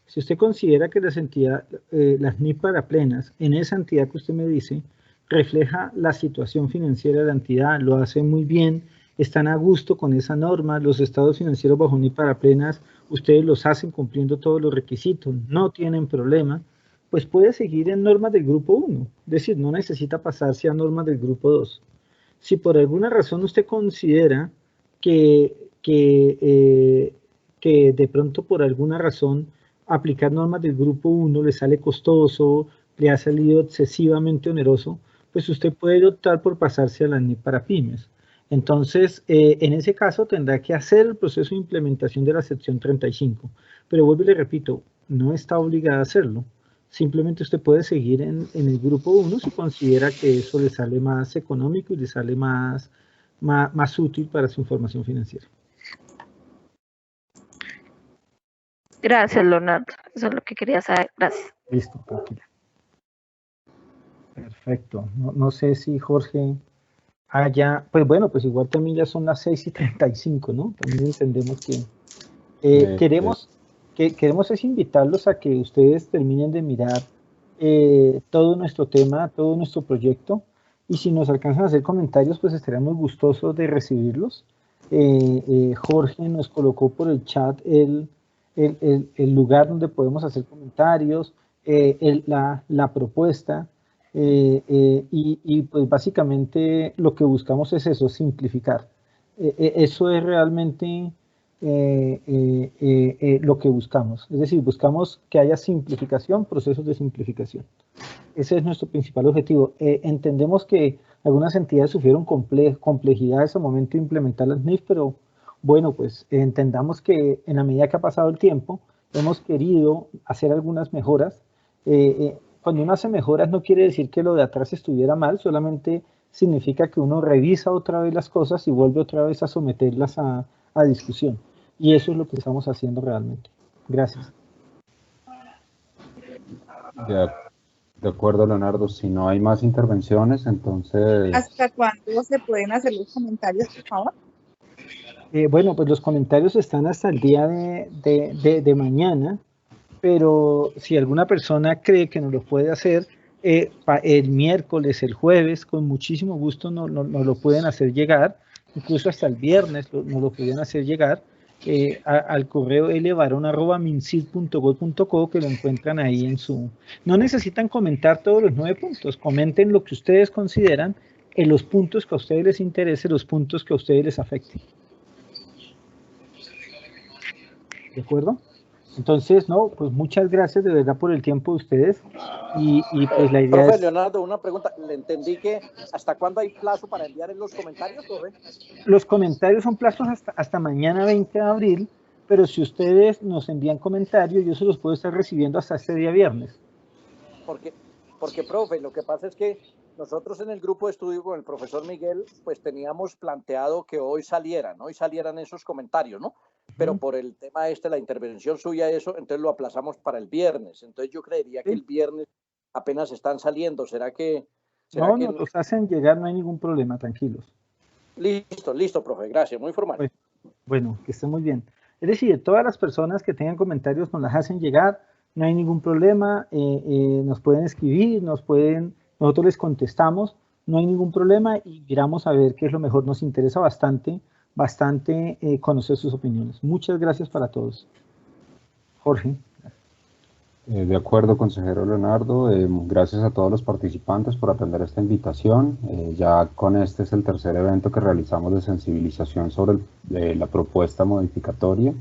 Speaker 3: Si usted considera que las NIF para plenas, en esa entidad que usted me dice, refleja la situación financiera de la entidad, lo hace muy bien, están a gusto con esa norma, los estados financieros bajo NIF para plenas, ustedes los hacen cumpliendo todos los requisitos, no tienen problema, pues puede seguir en normas del grupo 1, es decir, no necesita pasarse a normas del grupo 2. Si por alguna razón usted considera que de pronto por alguna razón aplicar normas del grupo 1 le sale costoso, le ha salido excesivamente oneroso, pues usted puede optar por pasarse a la NIF para pymes. Entonces, en ese caso tendrá que hacer el proceso de implementación de la sección 35, pero vuelvo y le repito, no está obligada a hacerlo. Simplemente usted puede seguir en el grupo 1 si considera que eso le sale más económico y le sale más útil para su información financiera.
Speaker 4: Gracias, Leonardo. Eso es lo que quería saber. Gracias.
Speaker 3: Listo, tranquila. Perfecto. No sé si Jorge haya... Pues bueno, pues igual también ya son las 6:35, ¿no? También entendemos que queremos es invitarlos a que ustedes terminen de mirar todo nuestro tema, todo nuestro proyecto, y si nos alcanzan a hacer comentarios, pues estaríamos gustosos de recibirlos. Jorge nos colocó por el chat el lugar donde podemos hacer comentarios, la propuesta. Y pues básicamente lo que buscamos es eso, simplificar. Eso es realmente lo que buscamos. Es decir, buscamos que haya simplificación, procesos de simplificación. Ese es nuestro principal objetivo. Entendemos que algunas entidades sufrieron complejidades al momento de implementar las NIF, pero bueno, pues entendamos que en la medida que ha pasado el tiempo, hemos querido hacer algunas mejoras. Cuando uno hace mejoras no quiere decir que lo de atrás estuviera mal, solamente significa que uno revisa otra vez las cosas y vuelve otra vez a someterlas a discusión. Y eso es lo que estamos haciendo realmente. Gracias.
Speaker 2: De acuerdo, Leonardo. Si no hay más intervenciones, entonces...
Speaker 15: ¿Hasta cuándo se pueden hacer los comentarios, por favor?
Speaker 3: Bueno, pues los comentarios están hasta el día de mañana, pero si alguna persona cree que nos lo puede hacer el miércoles, el jueves, con muchísimo gusto nos lo pueden hacer llegar, incluso hasta el viernes nos lo pueden hacer llegar al correo lvarón@mincid.gov.co, que lo encuentran ahí en su... No necesitan comentar todos los 9 puntos, comenten lo que ustedes consideran en los puntos que a ustedes les interese, los puntos que a ustedes les afecten. ¿De acuerdo? Entonces, no, pues muchas gracias de verdad por el tiempo de ustedes y pues la idea
Speaker 12: profe
Speaker 3: es...
Speaker 12: Leonardo, una pregunta, le entendí que ¿hasta cuándo hay plazo para enviar en los comentarios, profe?
Speaker 3: Los comentarios son plazos hasta mañana 20 de abril, pero si ustedes nos envían comentarios, yo se los puedo estar recibiendo hasta este día viernes.
Speaker 12: Porque profe, lo que pasa es que nosotros en el grupo de estudio con el profesor Miguel, pues teníamos planteado que hoy salieran esos comentarios, ¿no? Pero por el tema la intervención suya, entonces lo aplazamos para el viernes. Entonces yo creería que el viernes apenas están saliendo. ¿Será que...?
Speaker 3: No, nos los hacen llegar, no hay ningún problema, tranquilos.
Speaker 12: Listo, profe, gracias, muy formal.
Speaker 3: Bueno, que esté muy bien. Es decir, todas las personas que tengan comentarios nos las hacen llegar, no hay ningún problema, nos pueden escribir, nosotros les contestamos, no hay ningún problema y miramos a ver qué es lo mejor. Nos interesa bastante conocer sus opiniones. Muchas gracias para todos. Jorge.
Speaker 2: De acuerdo, consejero Leonardo. Gracias a todos los participantes por atender esta invitación. Ya con este es el tercer evento que realizamos de sensibilización sobre la propuesta modificatoria.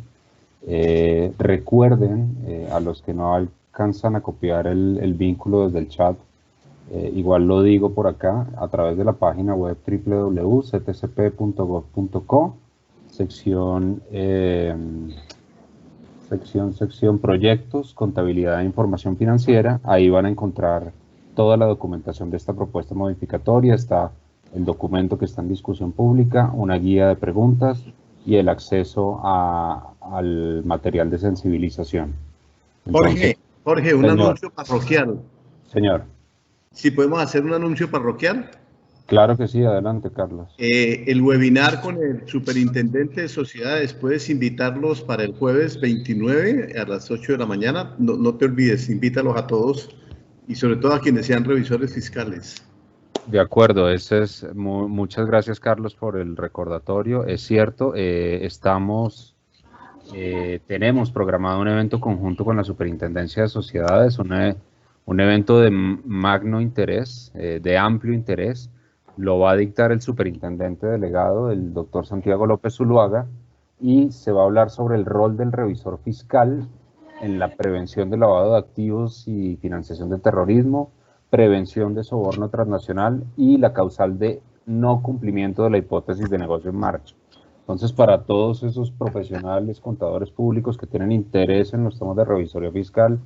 Speaker 2: Recuerden, a los que no alcanzan a copiar el vínculo desde el chat, igual lo digo por acá, a través de la página web www.ctcp.gov.co, sección proyectos, contabilidad e información financiera. Ahí van a encontrar toda la documentación de esta propuesta modificatoria. Está el documento que está en discusión pública, una guía de preguntas y el acceso al material de sensibilización. Entonces,
Speaker 1: Jorge, un anuncio parroquial.
Speaker 2: Señor.
Speaker 1: ¿Sí podemos hacer un anuncio parroquial?
Speaker 2: Claro que sí, adelante, Carlos.
Speaker 1: El webinar con el superintendente de sociedades, puedes invitarlos para el jueves 29 a las 8 de la mañana. No te olvides, invítalos a todos y sobre todo a quienes sean revisores fiscales.
Speaker 2: De acuerdo, muchas gracias, Carlos, por el recordatorio. Es cierto, tenemos programado un evento conjunto con la Superintendencia de Sociedades, un evento de magno interés, de amplio interés. Lo va a dictar el superintendente delegado, el doctor Santiago López Zuluaga, y se va a hablar sobre el rol del revisor fiscal en la prevención del lavado de activos y financiación del terrorismo, prevención de soborno transnacional y la causal de no cumplimiento de la hipótesis de negocio en marcha. Entonces, para todos esos profesionales, contadores públicos que tienen interés en los temas de revisoría fiscal,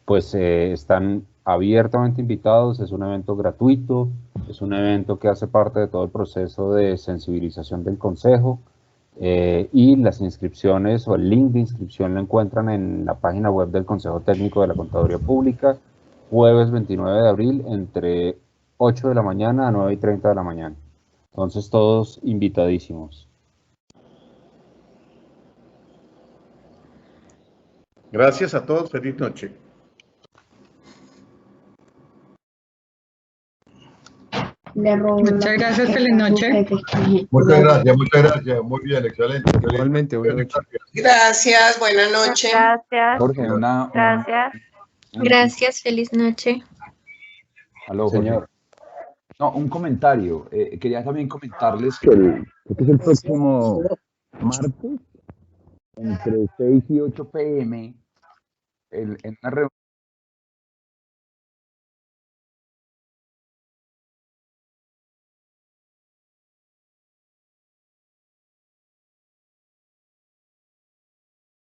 Speaker 2: pues están abiertamente invitados. Es un evento gratuito, es un evento que hace parte de todo el proceso de sensibilización del Consejo, y las inscripciones o el link de inscripción lo encuentran en la página web del Consejo Técnico de la Contaduría Pública, jueves 29 de abril, entre 8 de la mañana a 9:30 de la mañana. Entonces, todos invitadísimos.
Speaker 1: Gracias a todos, feliz noche.
Speaker 7: Muchas gracias, feliz noche.
Speaker 14: Muchas gracias, muy bien, excelente.
Speaker 16: Igualmente, buenas noches.
Speaker 15: Gracias, buenas noches.
Speaker 4: Gracias.
Speaker 2: Jorge,
Speaker 4: Gracias.
Speaker 5: Gracias, feliz noche.
Speaker 6: Aló,
Speaker 2: Señor.
Speaker 6: No, un comentario. Quería también comentarles que el próximo martes, entre 6 y 8 p.m., en una reunión